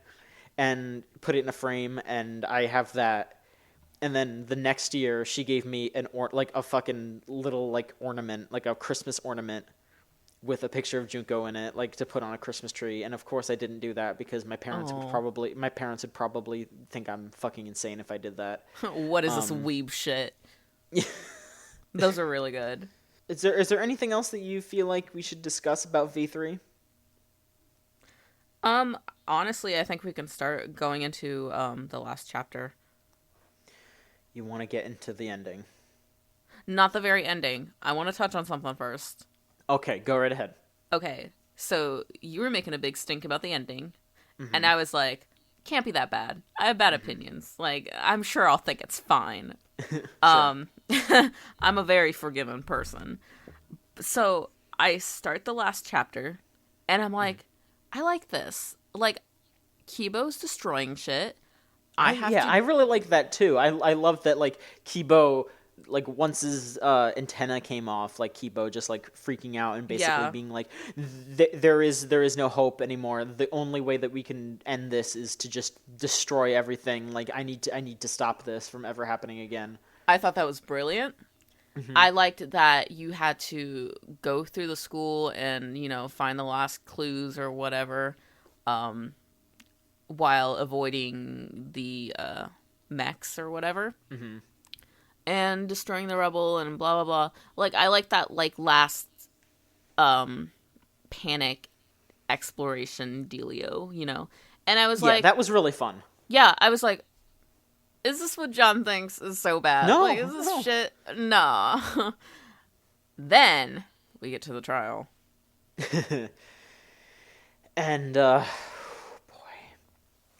and put it in a frame, and I have that. And then the next year, she gave me a fucking little, like, ornament, like a Christmas ornament with a picture of Junko in it, like, to put on a Christmas tree. And of course I didn't do that because my parents would probably think I'm fucking insane if I did that. What is this weeb shit? Those are really good. Is there anything else that you feel like we should discuss about V3? Honestly, I think we can start going into the last chapter. You want to get into the ending? Not the very ending. I want to touch on something first. Okay, go right ahead. Okay, so you were making a big stink about the ending, And I was like, can't be that bad. I have bad opinions. Like, I'm sure I'll think it's fine. I'm a very forgiving person. So I start the last chapter, and I'm like, I like this. Like, Kibo's destroying shit. I really like that too. I love that, like, Kibo, like, once his antenna came off, like, Kibo just, like, freaking out and basically being like, there is no hope anymore. The only way that we can end this is to just destroy everything. Like, I need to stop this from ever happening again. I thought that was brilliant. I liked that you had to go through the school and, you know, find the last clues or whatever, while avoiding the mechs or whatever. And destroying the rebel and blah, blah, blah. Like, I like that, like, last panic exploration dealio, you know? And I was like... that was really fun. Yeah, I was like, is this what John thinks is so bad? No. Like, is this shit? Nah. Then we get to the trial. And, boy.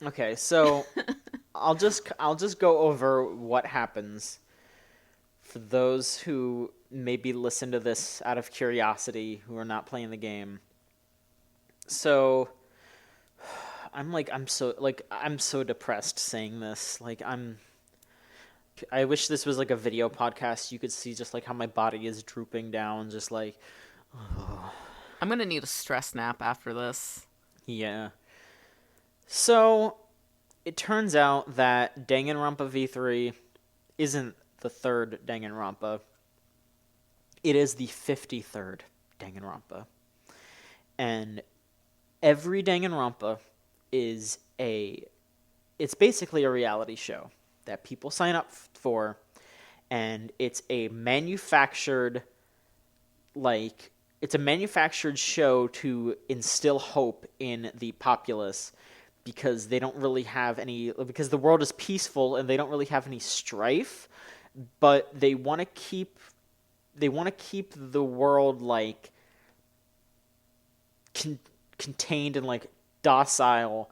Okay, so I'll just go over what happens for those who maybe listen to this out of curiosity, who are not playing the game. So I'm so depressed saying this. Like, I wish this was like a video podcast. You could see just like how my body is drooping down, just like, oh. I'm gonna need a stress nap after this. Yeah. So, it turns out that Danganronpa V3 isn't the third Danganronpa. It is the 53rd Danganronpa. And every Danganronpa is it's basically a reality show that people sign up for, and it's a manufactured show to instill hope in the populace, because they don't really have because the world is peaceful and they don't really have any strife, but they want to keep the world like contained and like docile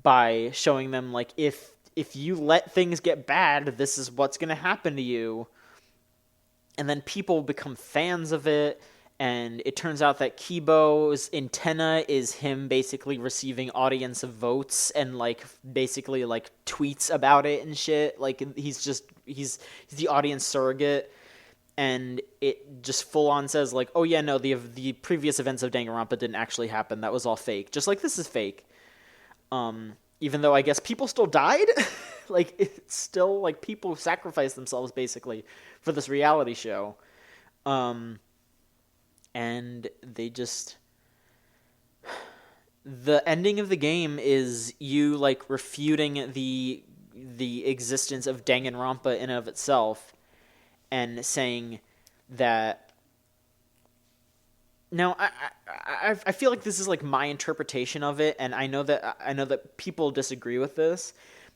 by showing them like if you let things get bad, this is what's going to happen to you. And then people become fans of it, and it turns out that Kibo's antenna is him basically receiving audience votes and like basically like tweets about it and shit. Like he's the audience surrogate. And it just full on says like, oh yeah, no, the previous events of Danganronpa didn't actually happen. That was all fake. Just like this is fake. Even though I guess people still died. Like, it's still like people sacrificed themselves basically for this reality show. And they just... The ending of the game is you like refuting the existence of Danganronpa in and of itself, and saying that... Now, I feel like this is like my interpretation of it, and I know that people disagree with this,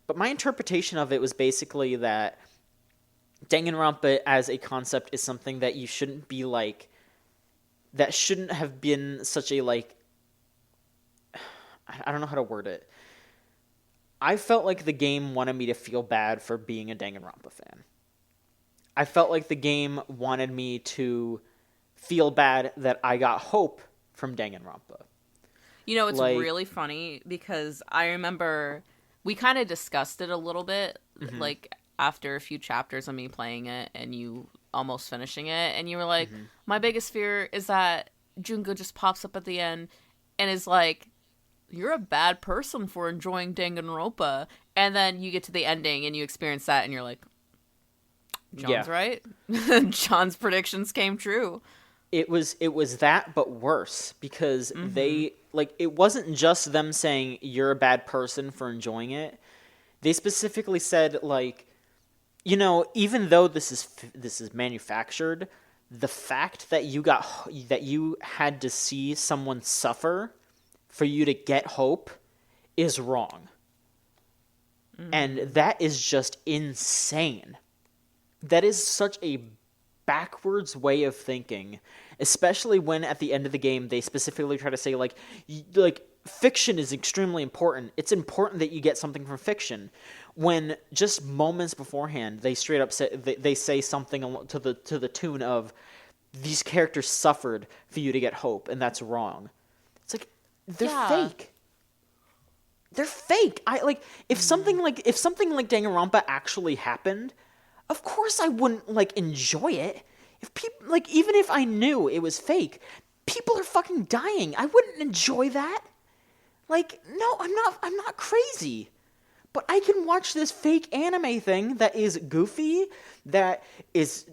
but my interpretation of it was basically that Danganronpa as a concept is something that you shouldn't be like... That shouldn't have been such a like... I don't know how to word it. I felt like the game wanted me to feel bad for being a Danganronpa fan. I felt like the game wanted me to feel bad that I got hope from Danganronpa. You know, it's like, really funny because I remember we kind of discussed it a little bit, like after a few chapters of me playing it and you almost finishing it, and you were like, my biggest fear is that Junko just pops up at the end and is like, you're a bad person for enjoying Danganronpa, and then you get to the ending and you experience that and you're like, John's right. John's predictions came true. It was that, but worse, because they like, it wasn't just them saying you're a bad person for enjoying it. They specifically said like, you know, even though this is manufactured, the fact that you had to see someone suffer for you to get hope is wrong. And that is just insane. That is such a backwards way of thinking, especially when at the end of the game they specifically try to say like fiction is extremely important. It's important that you get something from fiction. When just moments beforehand, they straight up say something to the tune of, "These characters suffered for you to get hope, and that's wrong." It's like they're fake. They're fake. If something like Danganronpa actually happened, of course I wouldn't enjoy it. If people even if I knew it was fake, people are fucking dying. I wouldn't enjoy that. No, I'm not crazy. But I can watch this fake anime thing that is goofy, that is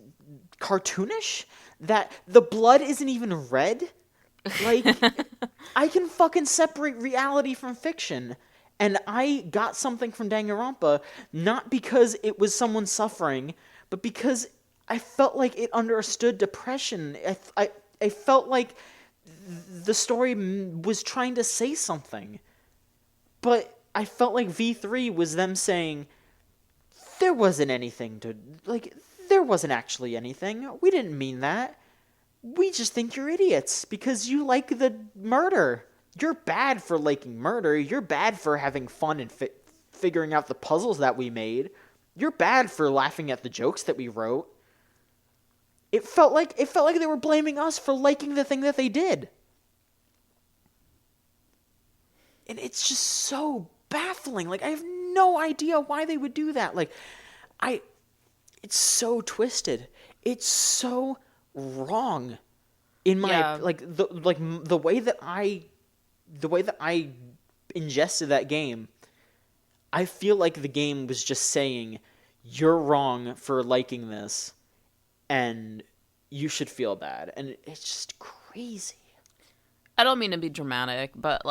cartoonish, that the blood isn't even red. I can fucking separate reality from fiction. And I got something from Danganronpa, not because it was someone suffering, but because I felt like it understood depression. I felt like the story was trying to say something. But I felt like V3 was them saying, there wasn't anything to... there wasn't actually anything. We didn't mean that. We just think you're idiots because you like the murder. You're bad for liking murder. You're bad for having fun and figuring out the puzzles that we made. You're bad for laughing at the jokes that we wrote. It felt like they were blaming us for liking the thing that they did. And it's just so baffling. I have no idea why they would do that. It's so twisted. It's so wrong. In my the way that I ingested that game, I feel like the game was just saying, you're wrong for liking this, and you should feel bad. And it's just crazy. I don't mean to be dramatic, but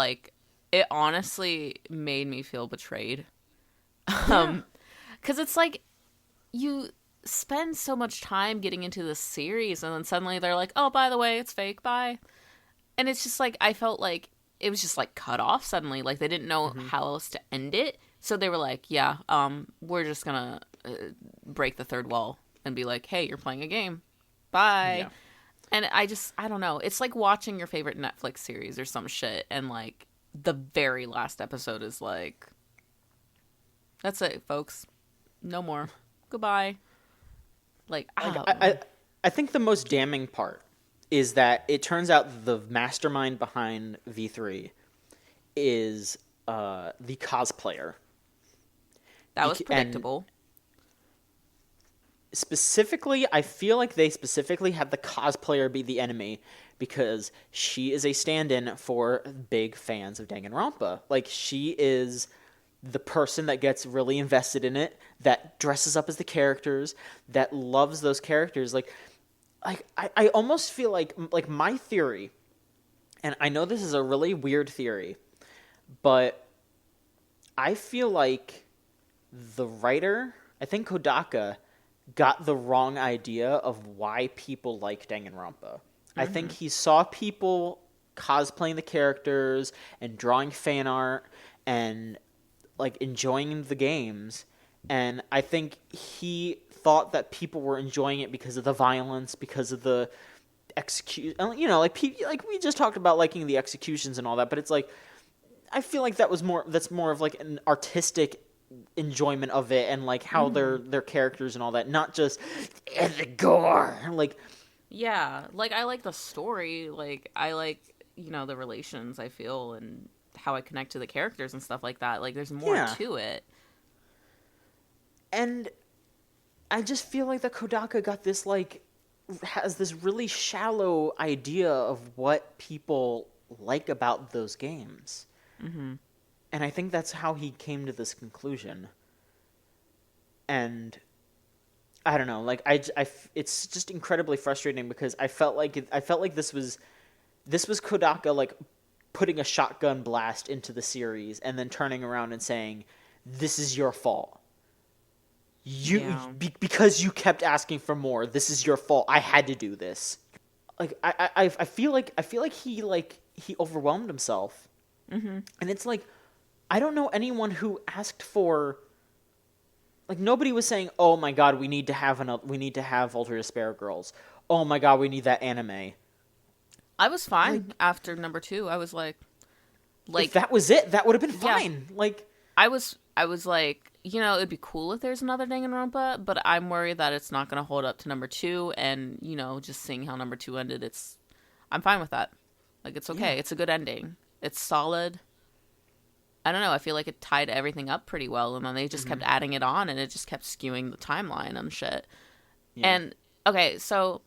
it honestly made me feel betrayed. Yeah. 'Cause it's you spend so much time getting into this series, and then suddenly they're like, oh, by the way, it's fake, bye. And it's just I felt like it was just cut off suddenly. They didn't know how else to end it. So they were like, yeah, we're just gonna break the third wall and be like, hey, you're playing a game. Bye. Yeah. And I don't know. It's like watching your favorite Netflix series or some shit, and the very last episode is that's it, folks. No more. Goodbye. I think the most damning part is that it turns out the mastermind behind V3 is the cosplayer. That was predictable. Specifically, I feel like they specifically had the cosplayer be the enemy because she is a stand-in for big fans of Danganronpa. She is the person that gets really invested in it, that dresses up as the characters, that loves those characters. I almost feel like my theory, and I know this is a really weird theory, but I feel like the writer, I think Kodaka, got the wrong idea of why people like Danganronpa. I think he saw people cosplaying the characters and drawing fan art and enjoying the games, and I think he thought that people were enjoying it because of the violence, because of the execution. We just talked about liking the executions and all that, but it's I feel like that's more of an artistic enjoyment of it, and how their characters and all that, not just the gore. Yeah, I like the story. I like the relations I feel and how I connect to the characters and stuff like that. There's more to it. And I just feel like that Kodaka got this has this really shallow idea of what people like about those games. Mm-hmm. And I think that's how he came to this conclusion. And I don't know, it's just incredibly frustrating because I felt like this was Kodaka putting a shotgun blast into the series and then turning around and saying, "This is your fault. Because you kept asking for more. This is your fault. I had to do this." I feel like he overwhelmed himself. Mm-hmm. And it's I don't know anyone who asked for. Nobody was saying, "Oh my God, we need to have Ultra Despair Girls. Oh my God, we need that anime." I was fine after number 2. I was like, Like, if that was it, that would have been fine. Yeah. Like, I was like, you know, it'd be cool if there's another Danganronpa, but I'm worried that it's not going to hold up to number 2, and, you know, just seeing how number 2 ended, I'm fine with that. Like, it's okay. Yeah. It's a good ending. It's solid. I don't know. I feel like it tied everything up pretty well, and then they just kept adding it on, and it just kept skewing the timeline and shit. Yeah. And, okay, so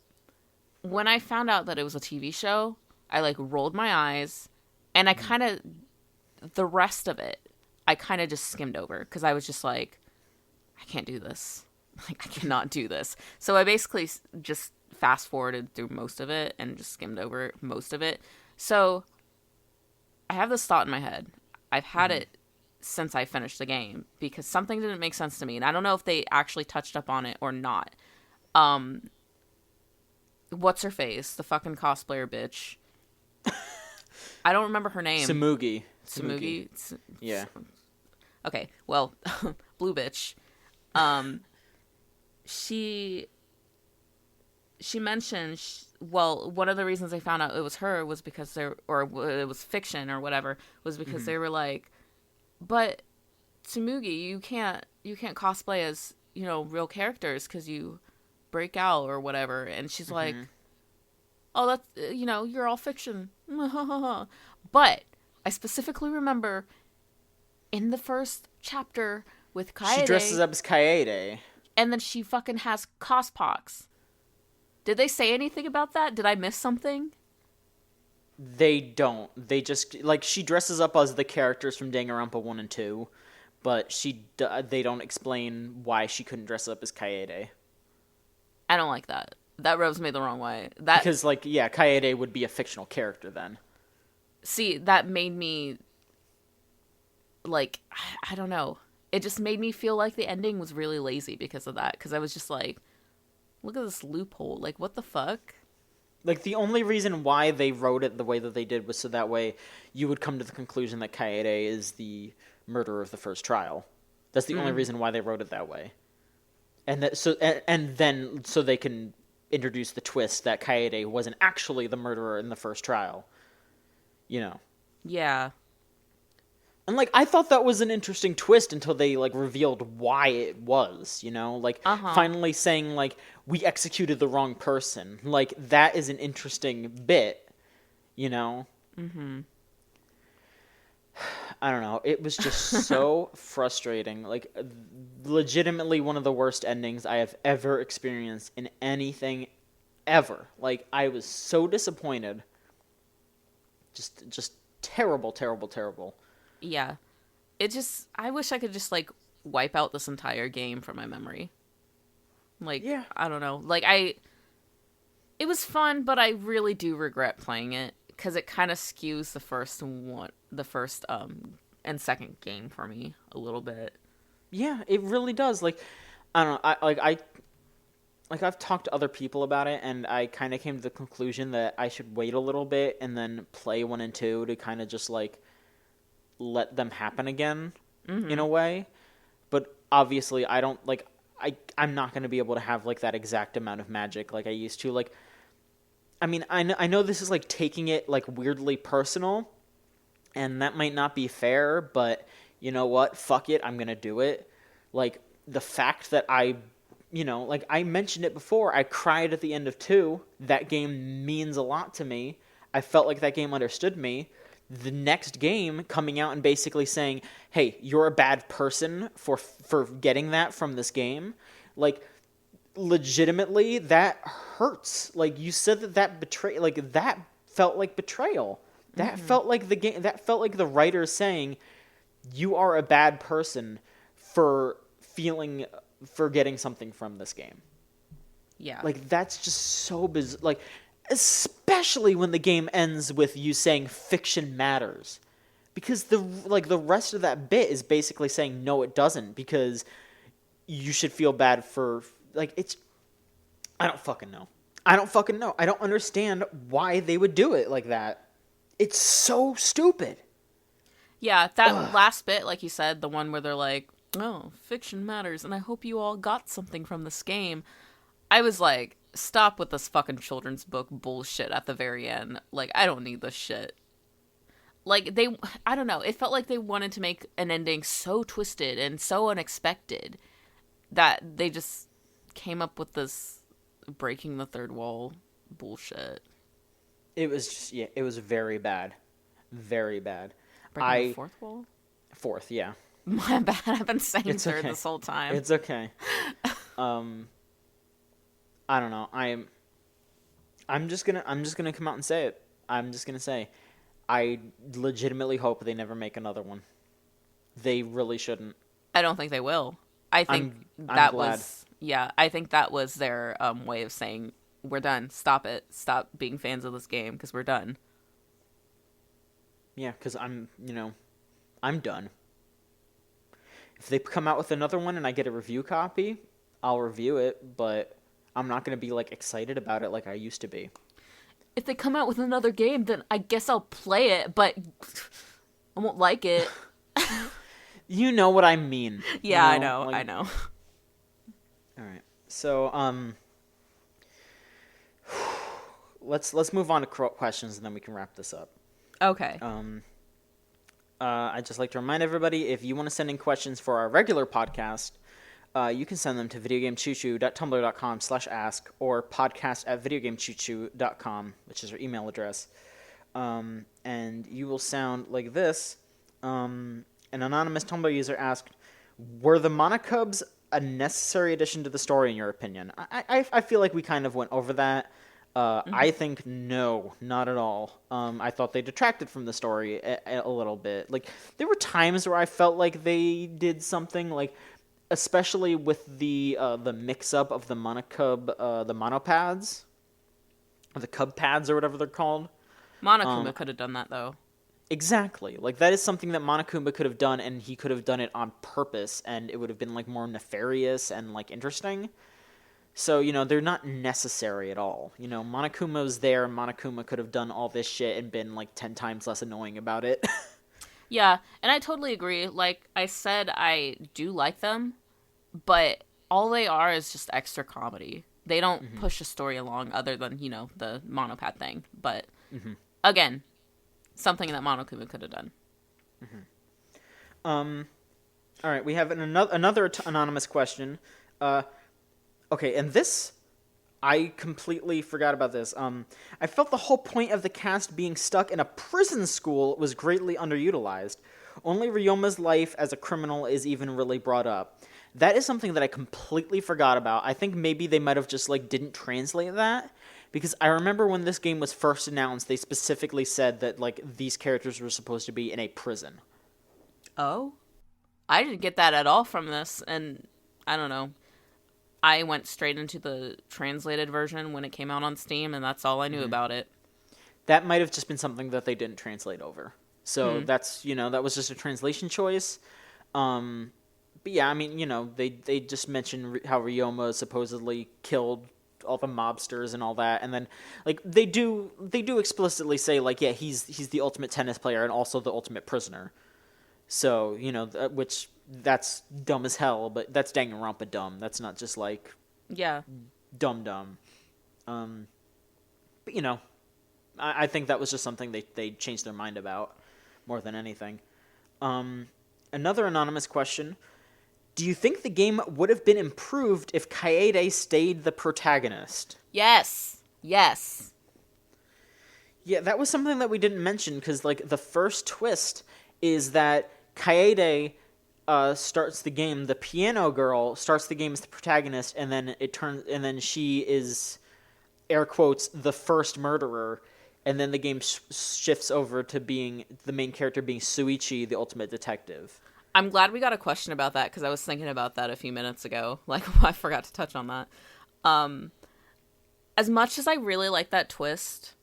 when I found out that it was a TV show, I, like, rolled my eyes, and I kind of, the rest of it, I kind of just skimmed over, because I was just like, I can't do this. Like, I cannot do this. So I basically just fast-forwarded through most of it, and just skimmed over most of it. So I have this thought in my head. I've had it since I finished the game, because something didn't make sense to me, and I don't know if they actually touched up on it or not. What's her face? The fucking cosplayer bitch. I don't remember her name. Tsumugi. Yeah. Okay, well, blue bitch. She mentioned, well, one of the reasons they found out it was her was because it was fiction or whatever, was because they were like, but Tsumugi, you can't cosplay as, you know, real characters because you break out or whatever. And she's like, oh, that's, you know, you're all fiction. But I specifically remember in the first chapter with Kaede, she dresses up as Kaede, and then she fucking has cospox. Did they say anything about that? Did I miss something? They don't. They just, like, she dresses up as the characters from Danganronpa 1 and 2, but they don't explain why she couldn't dress up as Kaede. I don't like that. That rubs me the wrong way. Because, like, yeah, Kaede would be a fictional character then. See, that made me, like, I don't know. It just made me feel like the ending was really lazy because of that. Because I was just like, look at this loophole. Like, what the fuck? Like, the only reason why they wrote it the way that they did was so that way you would come to the conclusion that Kaede is the murderer of the first trial. That's the only reason why they wrote it that way. And then so they can introduce the twist that Kaede wasn't actually the murderer in the first trial. You know. Yeah. And, like, I thought that was an interesting twist until they, like, revealed why it was, you know? Like, finally saying, like, we executed the wrong person. Like, that is an interesting bit, you know? Mm-hmm. I don't know. It was just so frustrating. Like, legitimately one of the worst endings I have ever experienced in anything ever. Like, I was so disappointed. Just terrible, terrible, terrible. Yeah. I wish I could just, like, wipe out this entire game from my memory. Like, yeah. I don't know. Like, it was fun, but I really do regret playing it, because it kind of skews the first and second game for me a little bit. Yeah, it really does. Like, I don't know, I've talked to other people about it, and I kind of came to the conclusion that I should wait a little bit and then play 1 and 2 to kind of just, like, let them happen again, in a way. But obviously I don't, like, I'm not going to be able to have, like, that exact amount of magic like I used to. Like, I mean, I know this is, like, taking it, like, weirdly personal, and that might not be fair, but you know what? Fuck it, I'm going to do it. Like, the fact that you know, like, I mentioned it before, I cried at the end of 2. That game means a lot to me. I felt like that game understood me. The next game coming out and basically saying, hey, you're a bad person for getting that from this game. Like, legitimately, that hurts. Like, you said that felt like betrayal. That felt like the game. That felt like the writer saying, you are a bad person for getting something from this game. Yeah. Like, that's just so bizarre. Like, especially when the game ends with you saying fiction matters. Because the rest of that bit is basically saying, no, it doesn't, because you should feel bad for, like, it's, I don't fucking know. I don't understand why they would do it like that. It's so stupid. Yeah, that last bit, like you said, the one where they're like, oh, fiction matters, and I hope you all got something from this game. I was like, stop with this fucking children's book bullshit at the very end. Like, I don't need this shit. like, I don't know, it felt like they wanted to make an ending so twisted and so unexpected that they just came up with this breaking the third wall bullshit. It was just, yeah, it was very bad. Very bad. Breaking the fourth wall? Fourth, yeah. My bad, I've been saying It's third okay. this whole time. It's okay. I don't know. I'm just gonna come out and say it. I'm just gonna say, I legitimately hope they never make another one. They really shouldn't. I don't think they will. I think I'm glad. I think that was their way of saying, we're done. Stop it. Stop being fans of this game, because we're done. Yeah, because I'm done. If they come out with another one and I get a review copy, I'll review it, but I'm not going to be, like, excited about it like I used to be. If they come out with another game, then I guess I'll play it, but I won't like it. You know what I mean. Yeah, you know? I know. All right. So, let's move on to questions and then we can wrap this up. Okay. I'd just like to remind everybody, if you want to send in questions for our regular podcast, you can send them to videogamechoochoo.tumblr.com/ask or podcast@videogamechoochoo.com, which is our email address. And you will sound like this. An anonymous Tumblr user asked, were the Monocubs a necessary addition to the story, in your opinion? I feel like we kind of went over that. I think no, not at all. I thought they detracted from the story a little bit. Like, there were times where I felt like they did something, like, especially with the mix-up of the Monocub, the monopads, or the cub pads, or whatever they're called. Monokuma could have done that, though. Exactly. Like, that is something that Monokuma could have done, and he could have done it on purpose, and it would have been, like, more nefarious and, like, interesting. So, they're not necessary at all. Monokuma's there, and Monokuma could have done all this shit and been, like, 10 times less annoying about it. Yeah, and I totally agree. Like I said, I do like them, but all they are is just extra comedy. They don't push the story along other than, the monopad thing. But, again, something that Monokuma could have done. All right, we have another anonymous question. Okay, and this, I completely forgot about this. I felt the whole point of the cast being stuck in a prison school was greatly underutilized. Only Ryoma's life as a criminal is even really brought up. That is something that I completely forgot about. I think maybe they might have just, like, didn't translate that. Because I remember when this game was first announced, they specifically said that, like, these characters were supposed to be in a prison. Oh? I didn't get that at all from this, and I don't know. I went straight into the translated version when it came out on Steam, and that's all I knew about it. That might have just been something that they didn't translate over. So that's, that was just a translation choice. But yeah, I mean, they just mentioned how Ryoma supposedly killed all the mobsters and all that, and then, like, they do explicitly say, like, yeah, he's the ultimate tennis player and also the ultimate prisoner. So, which, that's dumb as hell, but that's Danganronpa dumb. That's not just, like, dumb. But, I think that was just something they changed their mind about more than anything. Another anonymous question. Do you think the game would have been improved if Kaede stayed the protagonist? Yes. Yeah, that was something that we didn't mention, because, like, the first twist is that Kaede starts the game. The piano girl starts the game as the protagonist, and then she is, air quotes, the first murderer, and then the game shifts over to being the main character being Suichi, the ultimate detective. I'm glad we got a question about that, because I was thinking about that a few minutes ago. Like, I forgot to touch on that. As much as I really like that twist,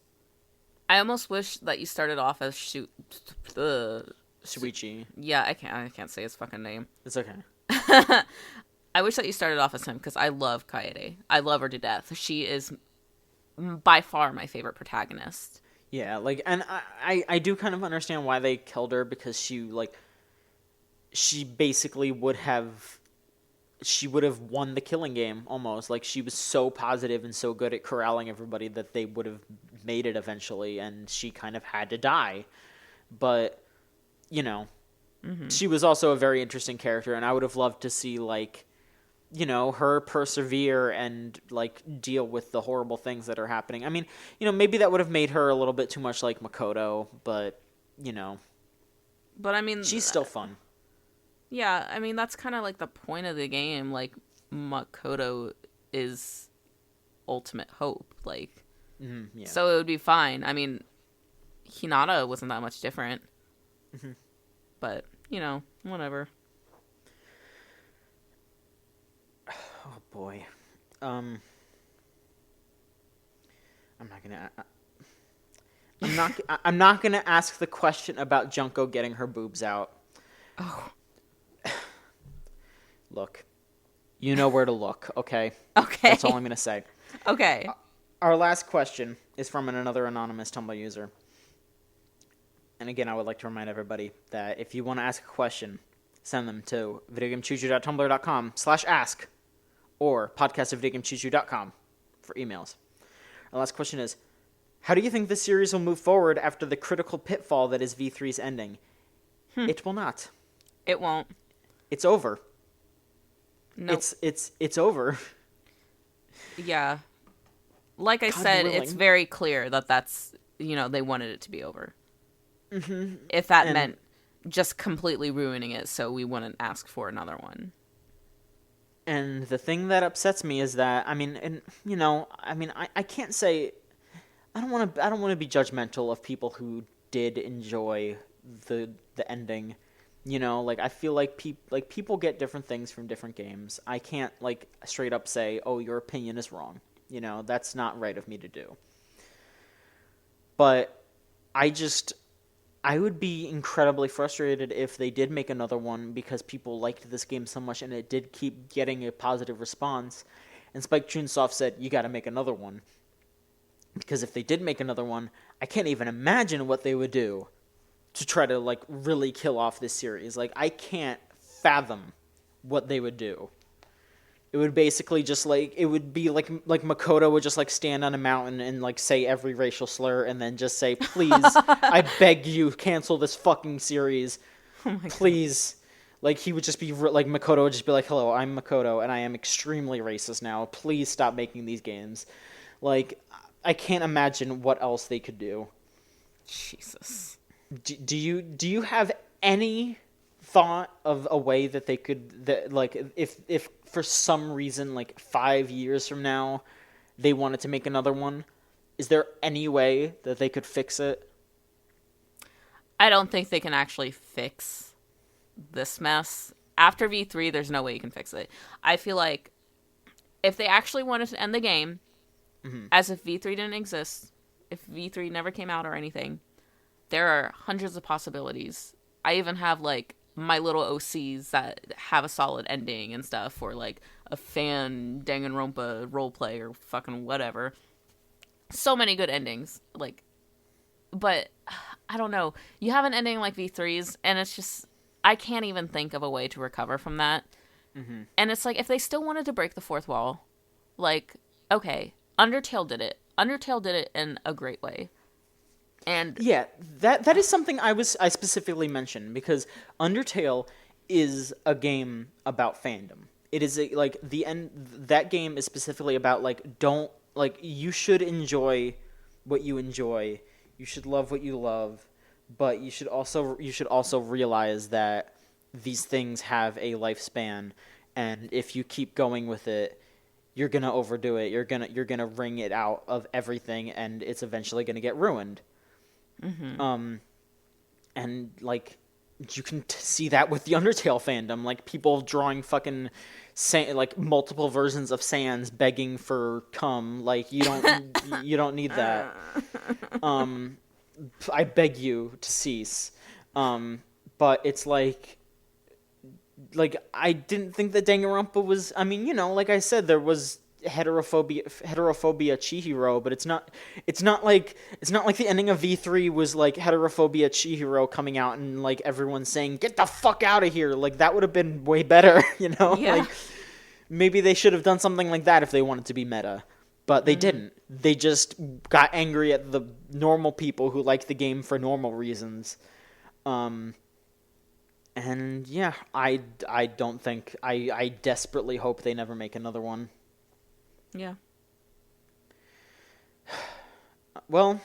I almost wish that you started off as Suichi. Yeah, I can't say his fucking name. It's okay. I wish that you started off as him, because I love Kaede. I love her to death. She is by far my favorite protagonist. Yeah, like, and I do kind of understand why they killed her, because she basically would have won the killing game, almost. Like, she was so positive and so good at corralling everybody that they would have made it eventually, and she kind of had to die. but, she was also a very interesting character, and I would have loved to see, like, her persevere and, like, deal with the horrible things that are happening. I mean, maybe that would have made her a little bit too much like Makoto, but, But, I mean... she's still fun. Yeah, I mean, that's kind of, like, the point of the game. Like, Makoto is ultimate hope, like... Yeah. So it would be fine. I mean, Hinata wasn't that much different. But, whatever. Oh boy. I'm not gonna ask the question about Junko getting her boobs out. Oh. Look. You know where to look, okay? Okay. That's all I'm gonna say. Okay. Our last question is from another anonymous Tumblr user. And again, I would like to remind everybody that if you want to ask a question, send them to videogamechuchu.tumblr.com/ask or podcast@videogamechuchu.com for emails. Our last question is, how do you think the series will move forward after the critical pitfall that is V3's ending? It will not. It won't. It's over. Nope. It's over. Yeah. Like I said, willing. it's very clear that that's, they wanted it to be over. If that meant just completely ruining it so we wouldn't ask for another one. And the thing that upsets me is that, I can't say, I don't want to be judgmental of people who did enjoy the ending. I feel like people get different things from different games. I can't, like, straight up say, oh, your opinion is wrong. That's not right of me to do. But I would be incredibly frustrated if they did make another one because people liked this game so much and it did keep getting a positive response. And Spike Chunsoft said, you gotta make another one. Because if they did make another one, I can't even imagine what they would do to try to, like, really kill off this series. Like, I can't fathom what they would do. It would basically just, like, it would be like Makoto would just, like, stand on a mountain and, like, say every racial slur and then just say, please, I beg you, cancel this fucking series. Oh my Please. Like, he would just be, like, Makoto would just be like, hello, I'm Makoto, and I am extremely racist now. Please stop making these games. Like, I can't imagine what else they could do. Jesus. Do you have any thought of a way that they could, if for some reason, like, 5 years from now, they wanted to make another one, is there any way that they could fix it? I don't think they can actually fix this mess. After V3, there's no way you can fix it. I feel like if they actually wanted to end the game, as if V3 didn't exist, if V3 never came out or anything, there are hundreds of possibilities. I even have, like, my little OCs that have a solid ending and stuff, or, like, a fan Danganronpa roleplay or fucking whatever. So many good endings. Like, but, I don't know. You have an ending like V3's, and it's just, I can't even think of a way to recover from that. And it's like, if they still wanted to break the fourth wall, like, okay, Undertale did it. Undertale did it in a great way. And yeah, that is something I specifically mentioned because Undertale is a game about fandom. It is that game is specifically about you should enjoy what you enjoy. You should love what you love, but you should also realize that these things have a lifespan, and if you keep going with it, you're gonna overdo it. You're gonna wring it out of everything, and it's eventually gonna get ruined. And, like, you can see that with the Undertale fandom, like, people drawing fucking multiple versions of Sans begging for cum. Like, you don't need that. I beg you to cease. But it's like I didn't think that Danganronpa was, I mean, like I said, there was heterophobia Chihiro, but it's not like the ending of V3 was like heterophobia Chihiro coming out and like everyone saying get the fuck out of here. Like, that would have been way better. Yeah. Like, maybe they should have done something like that if they wanted to be meta, but they didn't. They just got angry at the normal people who like the game for normal reasons, And yeah, I don't think I desperately hope they never make another one. Yeah. Well,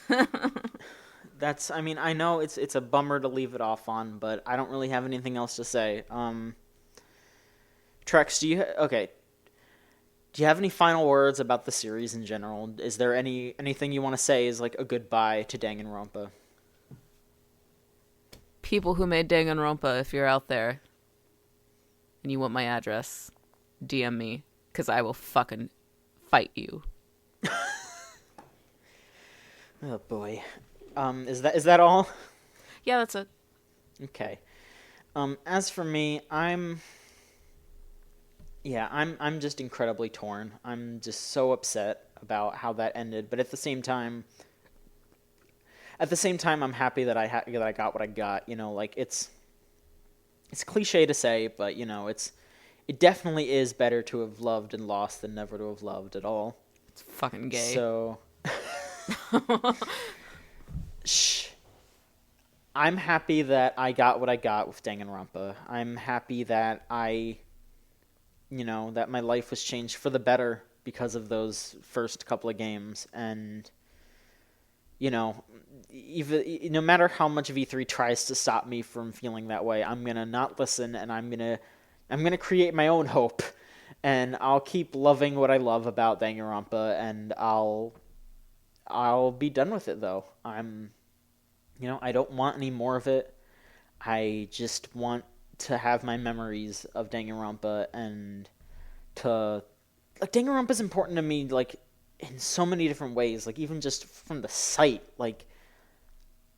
I mean, I know it's a bummer to leave it off on, but I don't really have anything else to say. Trex, do you have any final words about the series in general? Is there anything you want to say as like a goodbye to Danganronpa? People who made Danganronpa, if you're out there and you want my address, DM me, because I will fucking fight you. Oh boy. Is that all? Yeah, that's it. Okay. As for me, I'm just incredibly torn. I'm just so upset about how that ended, but at the same time, I'm happy that I got what I got. You know, like it's cliche to say, but you know, it definitely is better to have loved and lost than never to have loved at all. It's fucking gay. So, shh. I'm happy that I got what I got with Danganronpa. I'm happy that that my life was changed for the better because of those first couple of games. And, even no matter how much V3 tries to stop me from feeling that way, I'm gonna not listen, and I'm gonna create my own hope, and I'll keep loving what I love about Danganronpa, and I'll be done with it though. I don't want any more of it. I just want to have my memories of Danganronpa, and Danganronpa is important to me, like, in so many different ways. Like, even just from the site, like,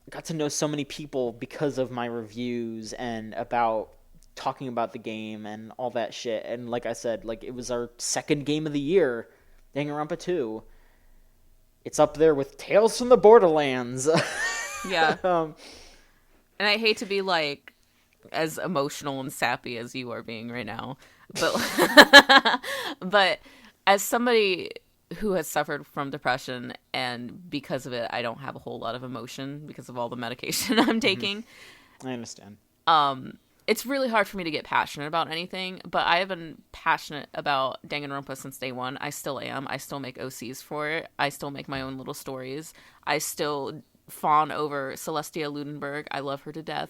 I got to know so many people because of my reviews and about talking about the game and all that shit. And like I said, like, it was our second game of the year, Danganronpa 2. It's up there with Tales from the Borderlands. Yeah. And I hate to be, like, as emotional and sappy as you are being right now, but as somebody who has suffered from depression, and because of it, I don't have a whole lot of emotion because of all the medication I'm taking. I understand. It's really hard for me to get passionate about anything, but I have been passionate about Danganronpa since day one. I still am. I still make OCs for it. I still make my own little stories. I still fawn over Celestia Ludenberg. I love her to death.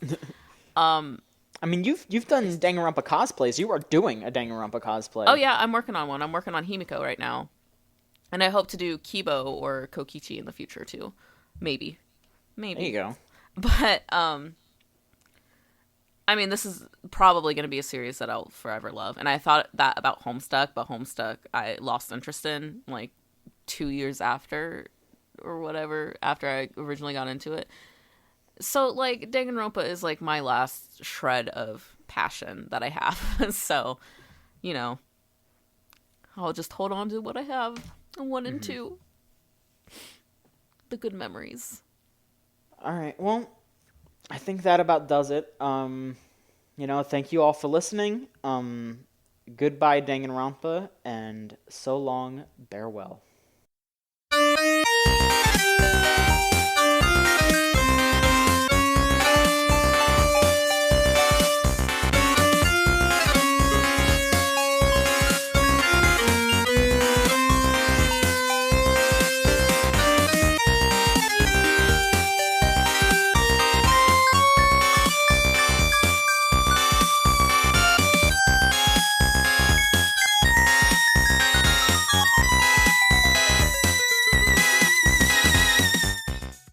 I mean, you've done Danganronpa cosplays. You are doing a Danganronpa cosplay. Oh yeah, I'm working on one. I'm working on Himiko right now. And I hope to do Kibo or Kokichi in the future too. Maybe. There you go. But, I mean, this is probably going to be a series that I'll forever love. And I thought that about Homestuck, but Homestuck I lost interest in, like, 2 years after, or whatever, after I originally got into it. So, like, Danganronpa is, like, my last shred of passion that I have. So, I'll just hold on to what I have. 1 and 2. The good memories. All right. Well, I think that about does it. Thank you all for listening. Goodbye, Danganronpa, and so long, bear well.